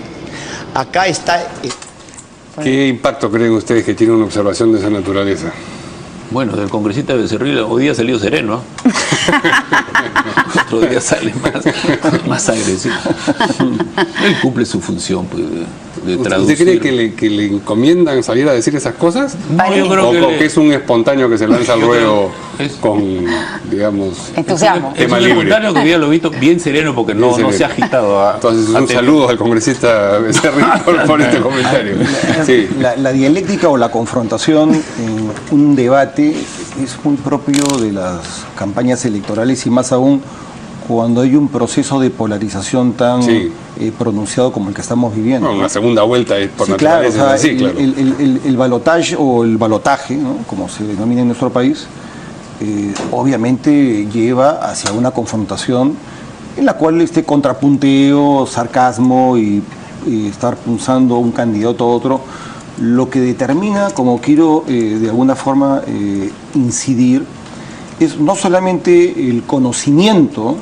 acá está... ¿Qué impacto creen ustedes que tiene una observación de esa naturaleza? Bueno, del congresista Becerril hoy día salió sereno. Otro día sale más agresivo. Él cumple su función pues, de traducir. ¿Usted cree que le encomiendan salir a decir esas cosas? No, yo creo que es un espontáneo que se lanza al ruedo con, digamos, entusiasmo. Es un espontáneo que hoy día lo he visto bien sereno porque no se ha agitado. Entonces, un saludo al congresista Becerril por este comentario. Sí. La dialéctica o la confrontación en un debate es muy propio de las campañas electorales y más aún cuando hay un proceso de polarización tan pronunciado como el que estamos viviendo. Bueno, una segunda vuelta es por naturaleza. Claro, o sea, claro. El balotaje o el balotaje, ¿no?, como se denomina en nuestro país, obviamente lleva hacia una confrontación en la cual este contrapunteo, sarcasmo y estar punzando un candidato a otro, lo que determina, como quiero de alguna forma incidir, es no solamente el conocimiento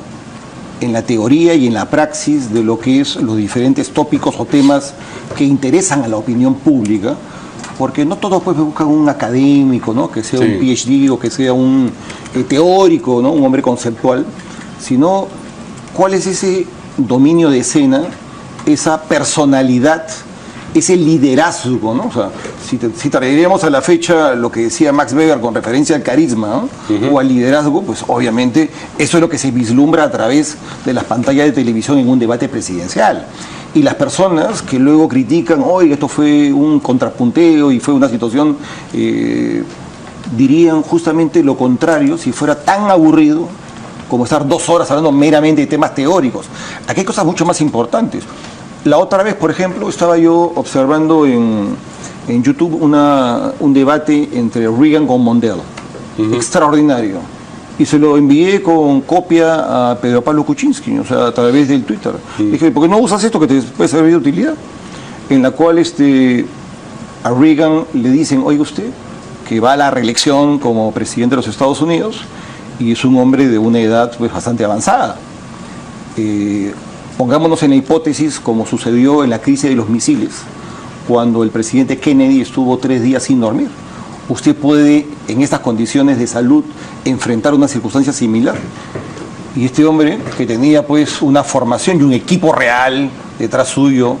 en la teoría y en la praxis de lo que es los diferentes tópicos o temas que interesan a la opinión pública, porque no todos pues buscan un académico, ¿no?, que sea un PhD o que sea un teórico, ¿no?, un hombre conceptual, sino cuál es ese dominio de escena, esa personalidad, ese liderazgo, ¿no? O sea, si traeríamos a la fecha lo que decía Max Weber con referencia al carisma, ¿no?, o al liderazgo, pues obviamente eso es lo que se vislumbra a través de las pantallas de televisión en un debate presidencial. Y las personas que luego critican, oye, esto fue un contrapunteo y fue una situación, dirían justamente lo contrario si fuera tan aburrido como estar 2 horas hablando meramente de temas teóricos. Aquí hay cosas mucho más importantes. La otra vez, por ejemplo, estaba yo observando en YouTube un debate entre Reagan con Mondale, extraordinario, y se lo envié con copia a Pedro Pablo Kuczynski, o sea, a través del Twitter. Dije, ¿por qué no usas esto que te puede servir de utilidad? En la cual a Reagan le dicen, oiga usted, que va a la reelección como presidente de los Estados Unidos y es un hombre de una edad pues bastante avanzada. Pongámonos en la hipótesis como sucedió en la crisis de los misiles. cuando el presidente Kennedy estuvo 3 días sin dormir. ¿Usted puede, en estas condiciones de salud, enfrentar una circunstancia similar? Y este hombre, que tenía pues una formación y un equipo real detrás suyo,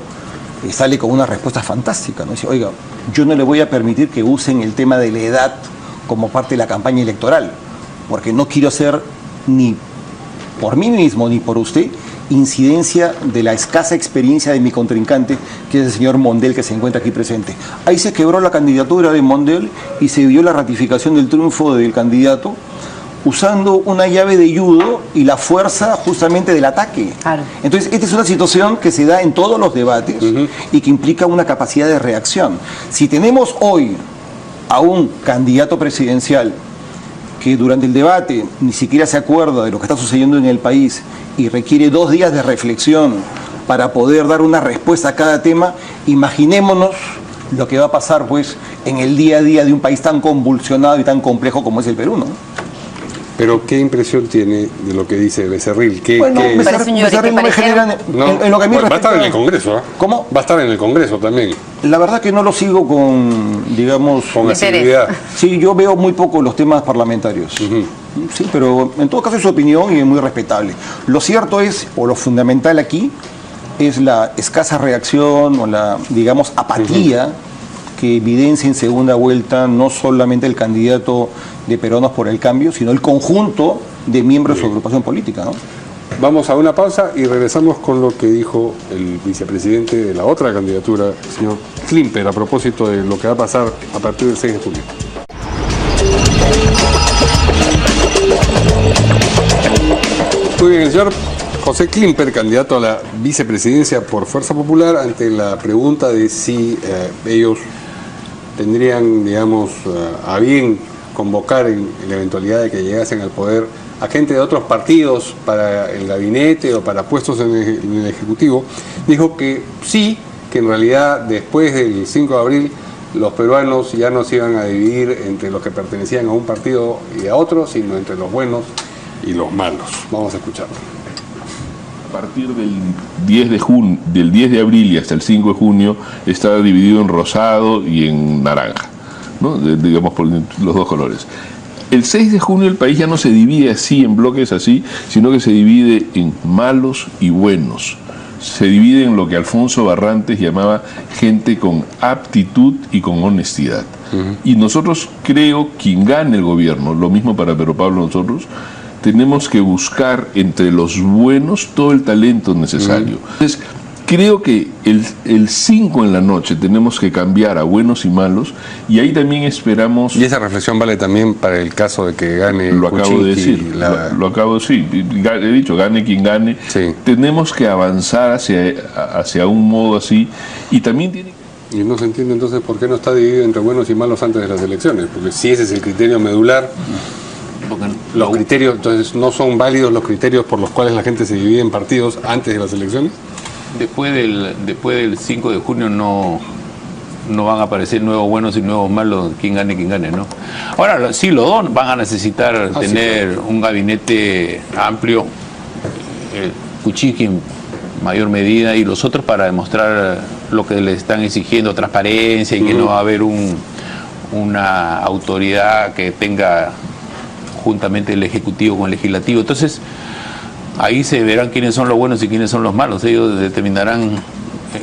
sale con una respuesta fantástica, ¿no? Dice, oiga, yo no le voy a permitir que usen el tema de la edad como parte de la campaña electoral, porque no quiero hacer ni por mí mismo ni por usted incidencia de la escasa experiencia de mi contrincante, que es el señor Mondel, que se encuentra aquí presente. Ahí se quebró la candidatura de Mondel y se dio la ratificación del triunfo del candidato usando una llave de judo y la fuerza justamente del ataque. Claro. Entonces, esta es una situación que se da en todos los debates y que implica una capacidad de reacción. Si tenemos hoy a un candidato presidencial que durante el debate ni siquiera se acuerda de lo que está sucediendo en el país y requiere 2 días de reflexión para poder dar una respuesta a cada tema, imaginémonos lo que va a pasar pues en el día a día de un país tan convulsionado y tan complejo como es el Perú, ¿no? Pero ¿qué impresión tiene de lo que dice Becerril? Bueno, Becerril no me genera... En lo que a mí va a estar en el Congreso, ¿eh? ¿Cómo? Va a estar en el Congreso también. La verdad que no lo sigo con, digamos... Con asiduidad. Sí, yo veo muy poco los temas parlamentarios. Sí, pero en todo caso es su opinión y es muy respetable. Lo cierto es, o lo fundamental aquí, es la escasa reacción o la, digamos, apatía que evidencia en segunda vuelta no solamente el candidato de Peruanos por el Cambio, sino el conjunto de miembros de su agrupación política, ¿no? Vamos a una pausa y regresamos con lo que dijo el vicepresidente de la otra candidatura, el señor Klimper, a propósito de lo que va a pasar a partir del 6 de junio. Muy bien, el señor José Klimper, candidato a la vicepresidencia por Fuerza Popular, ante la pregunta de si ellos tendrían, digamos, a bien convocar en la eventualidad de que llegasen al poder a gente de otros partidos para el gabinete o para puestos en el Ejecutivo, dijo que sí, que en realidad después del 5 de abril los peruanos ya no se iban a dividir entre los que pertenecían a un partido y a otro, sino entre los buenos y los malos. Vamos a escucharlo. A partir del 10 de abril y hasta el 5 de junio está dividido en rosado y en naranja, ¿no? Digamos por los dos colores. El 6 de junio el país ya no se divide así en bloques así, sino que se divide en malos y buenos. Se divide en lo que Alfonso Barrantes llamaba gente con aptitud y con honestidad. Y nosotros, creo, quien gane el gobierno, lo mismo para Pedro Pablo, nosotros tenemos que buscar entre los buenos todo el talento necesario. Entonces, creo que el 5 en la noche tenemos que cambiar a buenos y malos, y ahí también esperamos... Y esa reflexión vale también para el caso de que gane... Lo acabo de decir, lo acabo de decir, he dicho, gane quien gane. Sí. Tenemos que avanzar hacia un modo así, y también tiene... Y no se entiende entonces por qué no está dividido entre buenos y malos antes de las elecciones, porque si ese es el criterio medular... Los criterios, entonces, ¿no son válidos los criterios por los cuales la gente se divide en partidos antes de las elecciones? Después del 5 de junio no van a aparecer nuevos buenos y nuevos malos, quien gane, ¿no? Ahora, sí, los dos van a necesitar tener un gabinete amplio, Kuczynski en mayor medida, y los otros para demostrar lo que le están exigiendo, transparencia, y que no va a haber una autoridad que tenga juntamente el Ejecutivo con el Legislativo. Entonces, ahí se verán quiénes son los buenos y quiénes son los malos. Ellos determinarán,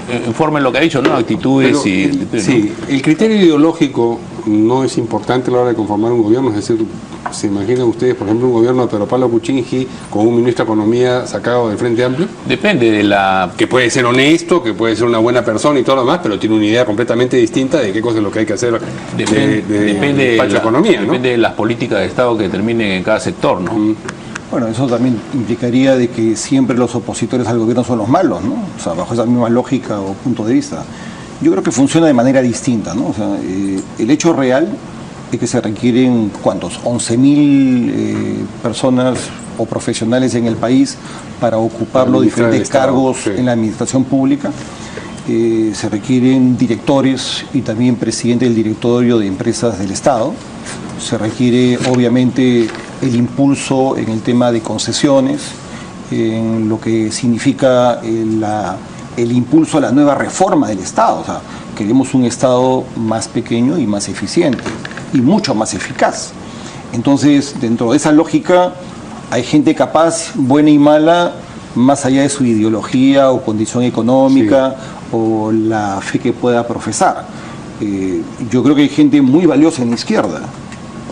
en forma de lo que ha dicho, ¿no? Actitudes. Pero, sí, ¿no? El criterio ideológico no es importante a la hora de conformar un gobierno. Es decir, ¿se imaginan ustedes, por ejemplo, un gobierno de Pedro Pablo Kuczynski con un ministro de Economía sacado del Frente Amplio? Depende de la... Que puede ser honesto, que puede ser una buena persona y todo lo demás, pero tiene una idea completamente distinta de qué cosa es lo que hay que hacer depende de la economía, ¿no? Depende de las políticas de Estado que determinen en cada sector, ¿no? Bueno, eso también implicaría de que siempre los opositores al gobierno son los malos, ¿no? O sea, bajo esa misma lógica o punto de vista. Yo creo que funciona de manera distinta, ¿no? O sea, el hecho real es que se requieren, ¿cuántos? 11.000 personas o profesionales en el país para ocupar los diferentes cargos en la administración pública. Se requieren directores y también presidente del directorio de empresas del Estado. Se requiere, obviamente, el impulso en el tema de concesiones, en lo que significa la el impulso a la nueva reforma del Estado. O sea, queremos un Estado más pequeño y más eficiente y mucho más eficaz. Entonces, dentro de esa lógica, hay gente capaz, buena y mala, más allá de su ideología o condición económica o la fe que pueda profesar. Yo creo que hay gente muy valiosa en la izquierda,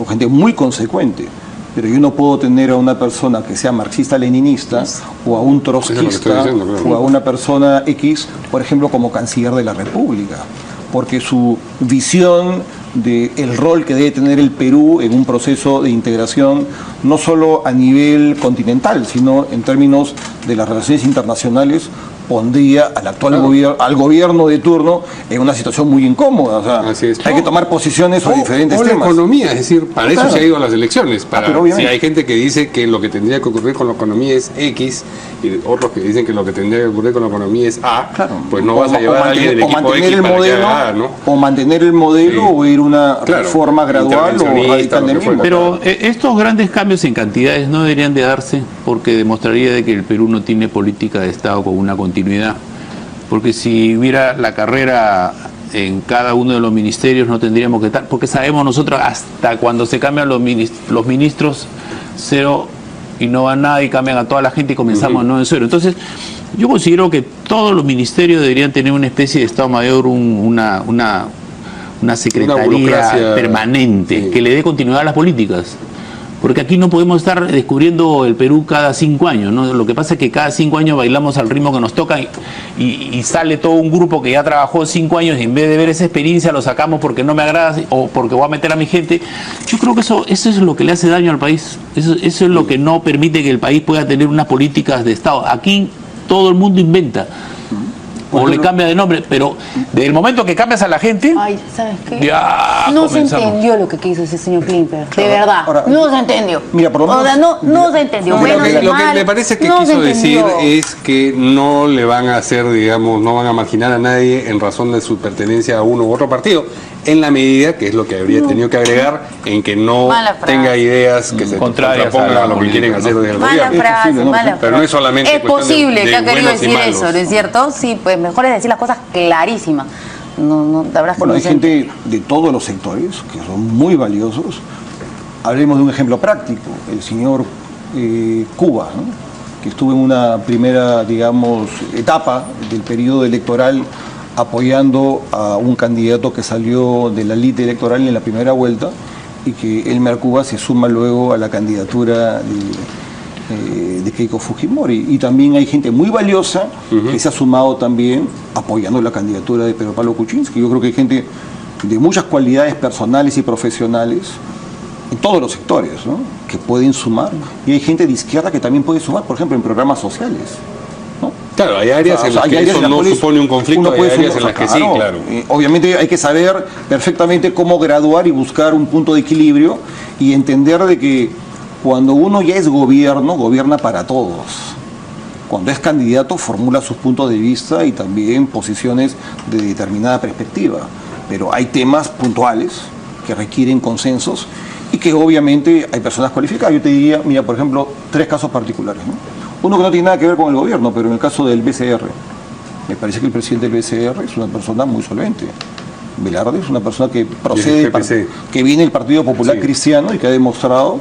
o gente muy consecuente, pero yo no puedo tener a una persona que sea marxista-leninista o a un trotskista o a una persona X, por ejemplo, como canciller de la República, porque su visión del rol que debe tener el Perú en un proceso de integración, no solo a nivel continental, sino en términos de las relaciones internacionales, pondría al actual gobierno de turno en una situación muy incómoda. O sea, hay que tomar posiciones sobre diferentes temas. La economía, es decir, para eso se ha ido a las elecciones. Si hay gente que dice que lo que tendría que ocurrir con la economía es X y otros que dicen que lo que tendría que ocurrir con la economía es A, pues no vas a llevar a alguien del equipo X para que haga A, ¿no? O mantener el modelo o ir una reforma gradual o radical del mismo. Pero estos grandes cambios en cantidades no deberían de darse porque demostraría de que el Perú no tiene política de Estado con una continuidad. Porque si hubiera la carrera en cada uno de los ministerios no tendríamos que estar, porque sabemos nosotros hasta cuando se cambian los ministros, cero y no va nada y cambian a toda la gente y comenzamos no en cero. Entonces yo considero que todos los ministerios deberían tener una especie de Estado Mayor, una secretaría permanente que le dé continuidad a las políticas. Porque aquí no podemos estar descubriendo el Perú cada 5 años, ¿no? Lo que pasa es que cada 5 años bailamos al ritmo que nos toca y sale todo un grupo que ya trabajó 5 años y en vez de ver esa experiencia lo sacamos porque no me agrada o porque voy a meter a mi gente. Yo creo que eso es lo que le hace daño al país. Eso es lo que no permite que el país pueda tener unas políticas de Estado. Aquí todo el mundo inventa. O le cambia de nombre, pero desde el momento que cambias a la gente, ¿sabes qué? Ya no se entendió lo que quiso ese señor Klimper, de verdad. Ahora, no se entendió. Mira, por lo menos, o sea, no se entendió. Lo que me parece que quiso decir es que no le van a hacer, digamos, no van a marginar a nadie en razón de su pertenencia a uno u otro partido, en la medida, que es lo que habría tenido que agregar, en que no tenga ideas que se contrapongan a lo que quieren hacer desde el gobierno. Pero no es solamente es posible que ha querido decir eso, ¿no es cierto? Sí, pues mejor es decir las cosas clarísimas. Bueno, hay gente de todos los sectores que son muy valiosos. Hablemos de un ejemplo práctico, el señor Cuba, ¿no? Que estuvo en una primera, digamos, etapa del periodo electoral apoyando a un candidato que salió de la lista electoral en la primera vuelta y que Elmer Cuba se suma luego a la candidatura de Keiko Fujimori. Y también hay gente muy valiosa que se ha sumado también apoyando la candidatura de Pedro Pablo Kuczynski. Yo creo que hay gente de muchas cualidades personales y profesionales en todos los sectores, ¿no? Que pueden sumar. Y hay gente de izquierda que también puede sumar, por ejemplo, en programas sociales. Claro, hay áreas en las que eso no supone un conflicto, hay áreas en las que sí, claro. Obviamente hay que saber perfectamente cómo graduar y buscar un punto de equilibrio y entender de que cuando uno ya es gobierno, gobierna para todos. Cuando es candidato, formula sus puntos de vista y también posiciones de determinada perspectiva. Pero hay temas puntuales que requieren consensos y que obviamente hay personas cualificadas. Yo te diría, mira, por ejemplo, 3 casos particulares, ¿no? Uno que no tiene nada que ver con el gobierno, pero en el caso del BCR, me parece que el presidente del BCR es una persona muy solvente. Velarde es una persona que procede, que viene del Partido Popular Cristiano y que ha demostrado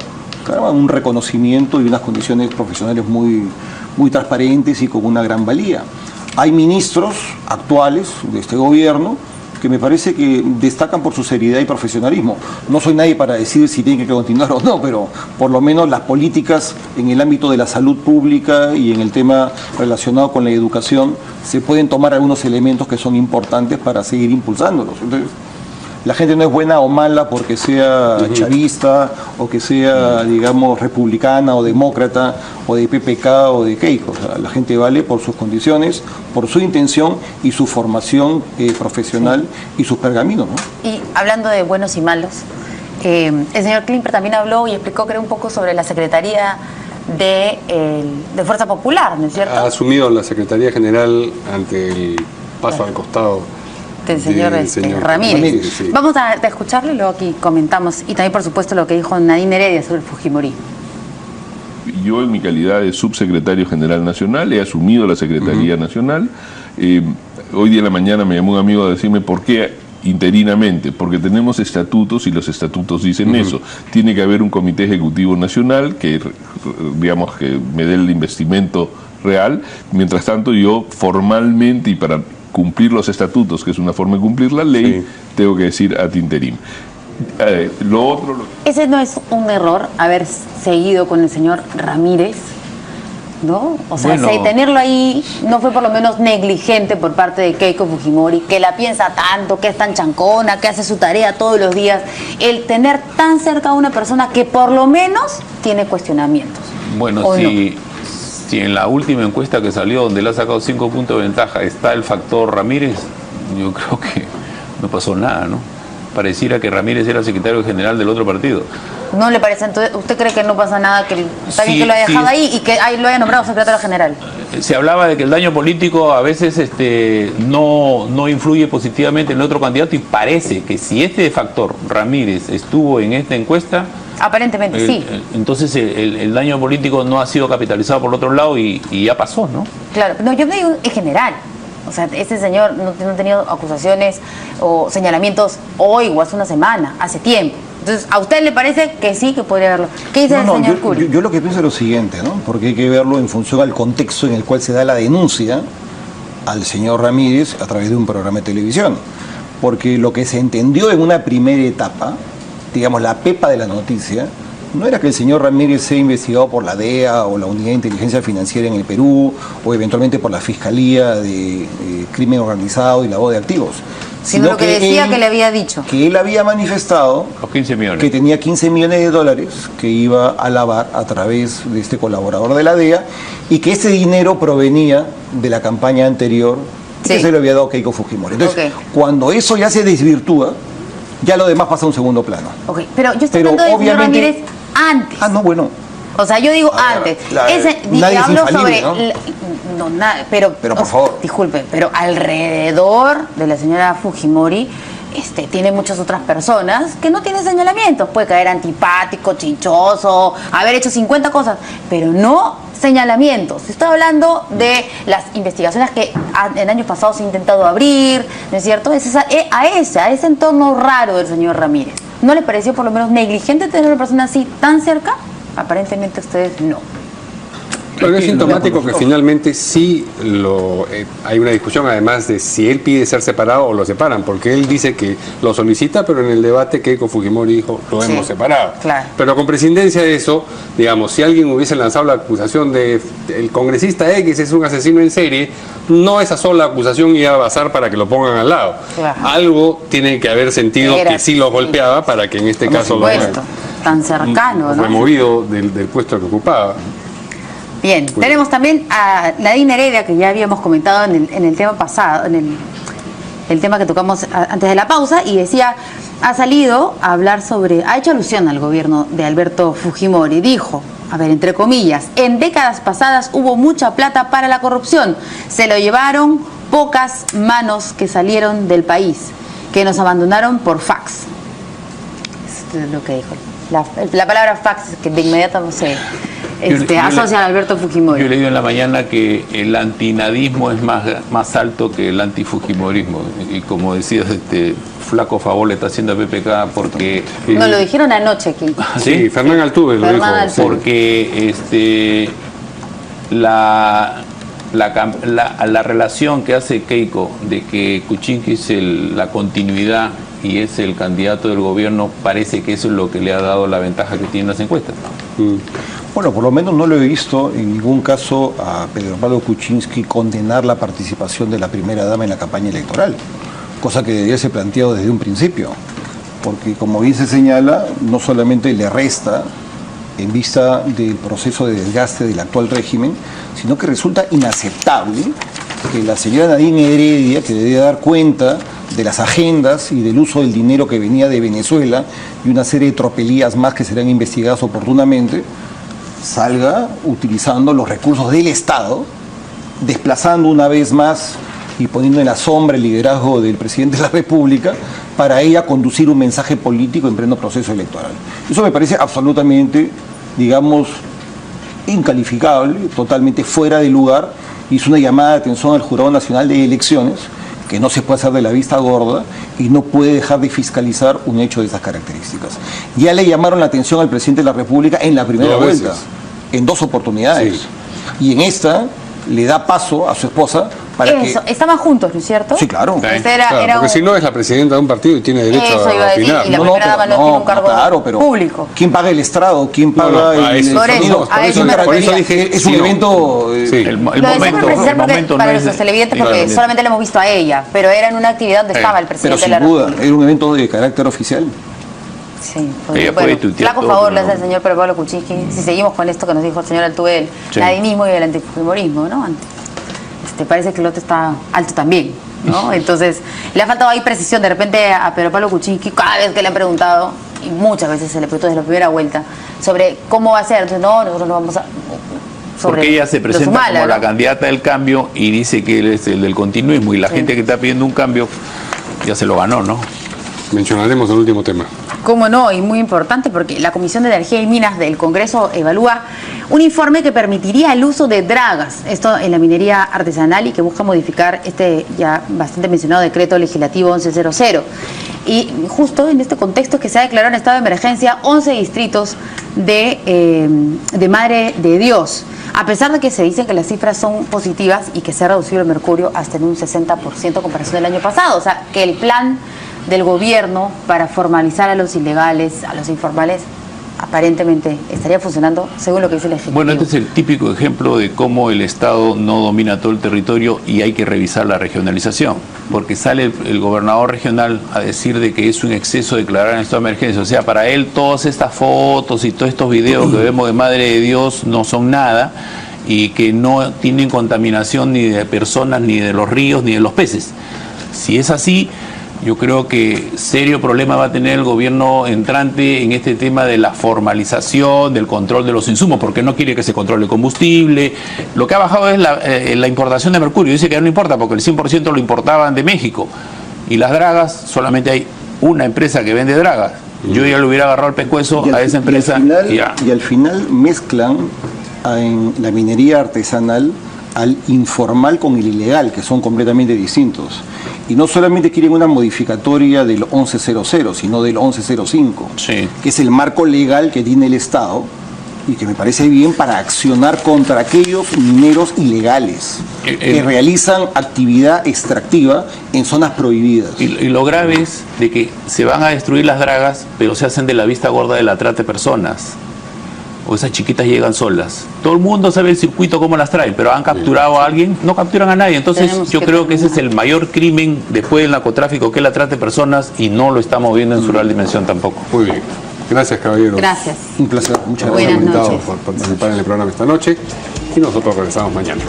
un reconocimiento y unas condiciones profesionales muy transparentes y con una gran valía. Hay ministros actuales de este gobierno que me parece que destacan por su seriedad y profesionalismo. No soy nadie para decir si tienen que continuar o no, pero por lo menos las políticas en el ámbito de la salud pública y en el tema relacionado con la educación se pueden tomar algunos elementos que son importantes para seguir impulsándolos. Entonces, la gente no es buena o mala porque sea chavista o que sea, digamos, republicana o demócrata o de PPK o de Keiko. O sea, la gente vale por sus condiciones, por su intención y su formación profesional y sus pergaminos, ¿no? Y hablando de buenos y malos, el señor Klimper también habló y explicó, creo, un poco sobre la Secretaría de Fuerza Popular, ¿no es cierto? Ha asumido la Secretaría General ante el paso al costado del señor Ramírez. Sí. Vamos a escucharlo y luego aquí comentamos. Y también, por supuesto, lo que dijo Nadine Heredia sobre el Fujimori. Yo, en mi calidad de subsecretario general nacional, he asumido la Secretaría Nacional Hoy día en la mañana me llamó un amigo a decirme por qué interinamente, porque tenemos estatutos y los estatutos dicen eso. Tiene que haber un comité ejecutivo nacional que, digamos, que me dé el investimento real. Mientras tanto, yo formalmente y para cumplir los estatutos, que es una forma de cumplir la ley, tengo que decir ad interim. Ese no es un error haber seguido con el señor Ramírez, ¿no? O sea, Bueno, tenerlo ahí no fue por lo menos negligente por parte de Keiko Fujimori, que la piensa tanto, que es tan chancona, que hace su tarea todos los días. El tener tan cerca a una persona que por lo menos tiene cuestionamientos. Bueno, si en la última encuesta que salió, donde le ha sacado 5 puntos de ventaja, está el factor Ramírez, yo creo que no pasó nada, ¿no? Pareciera que Ramírez era secretario general del otro partido. ¿No le parece? Entonces, ¿usted cree que no pasa nada, que está bien que lo haya dejado ahí y que ahí lo haya nombrado secretario general? Se hablaba de que el daño político a veces no influye positivamente en el otro candidato, y parece que si este factor Ramírez estuvo en esta encuesta, aparentemente sí. Entonces el daño político no ha sido capitalizado por el otro lado y ya pasó, ¿no? Claro, no, yo me digo en general. O sea, este señor no ha tenido acusaciones o señalamientos hoy o hace una semana, hace tiempo. Entonces, ¿a usted le parece que sí, que podría haberlo? ¿Qué dice el señor Curi? Yo lo que pienso es lo siguiente, ¿no? Porque hay que verlo en función al contexto en el cual se da la denuncia al señor Ramírez a través de un programa de televisión. Porque lo que se entendió en una primera etapa, digamos la pepa de la noticia, no era que el señor Ramírez sea investigado por la DEA o la Unidad de Inteligencia Financiera en el Perú, o eventualmente por la Fiscalía de Crimen Organizado y Lavado de Activos. Sino lo que decía que le había dicho. Que él había manifestado los 15 millones. Que tenía 15 millones de dólares que iba a lavar a través de este colaborador de la DEA, y que ese dinero provenía de la campaña anterior que se le había dado a Keiko Fujimori. Entonces, cuando eso ya se desvirtúa, ya lo demás pasa a un segundo plano. Pero yo estoy hablando del señor Ramírez antes. Ah, no, bueno. O sea, yo digo antes. Nadie hablo es sobre... ¿no? No, nada, pero por favor. Disculpe, pero alrededor de la señora Fujimori tiene muchas otras personas que no tienen señalamientos. Puede caer antipático, chinchoso, haber hecho 50 cosas, pero no señalamientos. Se está hablando de las investigaciones que en años pasados se ha intentado abrir, ¿no es cierto? Es a ese entorno raro del señor Ramírez. ¿No le pareció por lo menos negligente tener una persona así tan cerca? Aparentemente a ustedes no. Pero es sintomático que finalmente sí hay una discusión, además de si él pide ser separado o lo separan, porque él dice que lo solicita, pero en el debate Keiko Fujimori dijo lo hemos separado. Claro. Pero con prescindencia de eso, digamos, si alguien hubiese lanzado la acusación de el congresista X es un asesino en serie, no esa sola acusación iba a basar para que lo pongan al lado. Claro. Algo tiene que haber sentido que sí lo golpeaba para que en este caso lo hayan tan cercano, ¿no? removido del puesto que ocupaba. Bien, tenemos también a Nadine Heredia, que ya habíamos comentado en el tema pasado, en el tema que tocamos antes de la pausa, y decía, ha salido a hablar ha hecho alusión al gobierno de Alberto Fujimori. Dijo, a ver, entre comillas, en décadas pasadas hubo mucha plata para la corrupción, se lo llevaron pocas manos que salieron del país, que nos abandonaron por fax. Esto es lo que dijo. La palabra fax, que de inmediato no sé. Asocia a Alberto Fujimori. Yo he leído en la mañana que el antinadismo es más alto que el antifujimorismo, y como decías, flaco favor le está haciendo a PPK porque... Nos lo dijeron anoche aquí. Sí, Fernán Altuve lo dijo. Porque la relación que hace Keiko de que Kuczynski es la continuidad y es el candidato del gobierno, parece que eso es lo que le ha dado la ventaja que tiene las encuestas. Bueno, por lo menos no lo he visto en ningún caso a Pedro Pablo Kuczynski condenar la participación de la primera dama en la campaña electoral, cosa que debería ser planteado desde un principio, porque como bien se señala, no solamente le resta en vista del proceso de desgaste del actual régimen, sino que resulta inaceptable que la señora Nadine Heredia, que debe dar cuenta de las agendas y del uso del dinero que venía de Venezuela y una serie de tropelías más que serán investigadas oportunamente, salga utilizando los recursos del Estado, desplazando una vez más y poniendo en la sombra el liderazgo del presidente de la República para ella conducir un mensaje político en pleno proceso electoral. Eso me parece absolutamente, digamos, incalificable, totalmente fuera de lugar, hizo una llamada de atención al Jurado Nacional de Elecciones, que no se puede hacer de la vista gorda y no puede dejar de fiscalizar un hecho de esas características. Ya le llamaron la atención al presidente de la República en la primera vuelta, en 2 oportunidades. Sí. Y en esta le da paso a su esposa para estaban juntos, ¿no es cierto? Sí, claro. Porque si no es la presidenta de un partido y tiene derecho a opinar. Y la primera dama no tiene un cargo público. ¿Quién paga el estrado? ¿Quién paga el sonido? Por eso dije, es un evento... El momento para los televidentes, porque solamente le hemos visto a ella, pero era en una actividad donde estaba el presidente de la República. Pero sin duda, era un evento de carácter oficial. Sí, bueno, flaco favor le hace el señor Pedro Pablo Kuczynski, si seguimos con esto que nos dijo el señor Altuve del nadinismo y del antifujimorismo, ¿no? Parece que el otro está alto también, ¿no? Entonces, le ha faltado ahí precisión de repente a Pedro Pablo Kuczynski, cada vez que le han preguntado, y muchas veces se le preguntó desde la primera vuelta, sobre cómo va a ser. Entonces, no, nosotros no vamos a... Porque ella se presenta como la candidata del cambio y dice que él es el del continuismo, y la gente que está pidiendo un cambio ya se lo ganó, ¿no? Mencionaremos el último tema. Cómo no, y muy importante, porque la Comisión de Energía y Minas del Congreso evalúa un informe que permitiría el uso de dragas, esto en la minería artesanal, y que busca modificar este ya bastante mencionado decreto legislativo 1100. Y justo en este contexto que se ha declarado en estado de emergencia 11 distritos de Madre de Dios, a pesar de que se dice que las cifras son positivas y que se ha reducido el mercurio hasta en un 60% en comparación del año pasado. O sea, que el plan del gobierno para formalizar a los ilegales, a los informales, aparentemente estaría funcionando según lo que dice el Ejecutivo. Bueno, este es el típico ejemplo de cómo el Estado no domina todo el territorio y hay que revisar la regionalización, porque sale el gobernador regional a decir de que es un exceso declarar en estado de emergencia. O sea, para él todas estas fotos y todos estos videos que vemos de Madre de Dios no son nada, y que no tienen contaminación ni de personas, ni de los ríos, ni de los peces. Si es así, yo creo que serio problema va a tener el gobierno entrante en este tema de la formalización, del control de los insumos, porque no quiere que se controle el combustible. Lo que ha bajado es la importación de mercurio. Dice que ya no importa porque el 100% lo importaban de México. Y las dragas, solamente hay una empresa que vende dragas. Yo ya le hubiera agarrado el pescuezo a esa empresa. Y al final mezclan en la minería artesanal al informal con el ilegal, que son completamente distintos. Y no solamente quieren una modificatoria del 1100, sino del 1105, que es el marco legal que tiene el Estado y que me parece bien para accionar contra aquellos mineros ilegales que realizan actividad extractiva en zonas prohibidas. Y lo grave es de que se van a destruir las dragas, pero se hacen de la vista gorda de la trata de personas. O esas chiquitas llegan solas. Todo el mundo sabe el circuito cómo las traen, pero han capturado a alguien, no capturan a nadie. Entonces yo creo que ese es el mayor crimen después del narcotráfico, que es la trata de personas, y no lo estamos viendo en su real dimensión tampoco. Muy bien. Gracias, caballeros. Gracias. Un placer. Muchas gracias por participar en el programa esta noche, y nosotros regresamos mañana.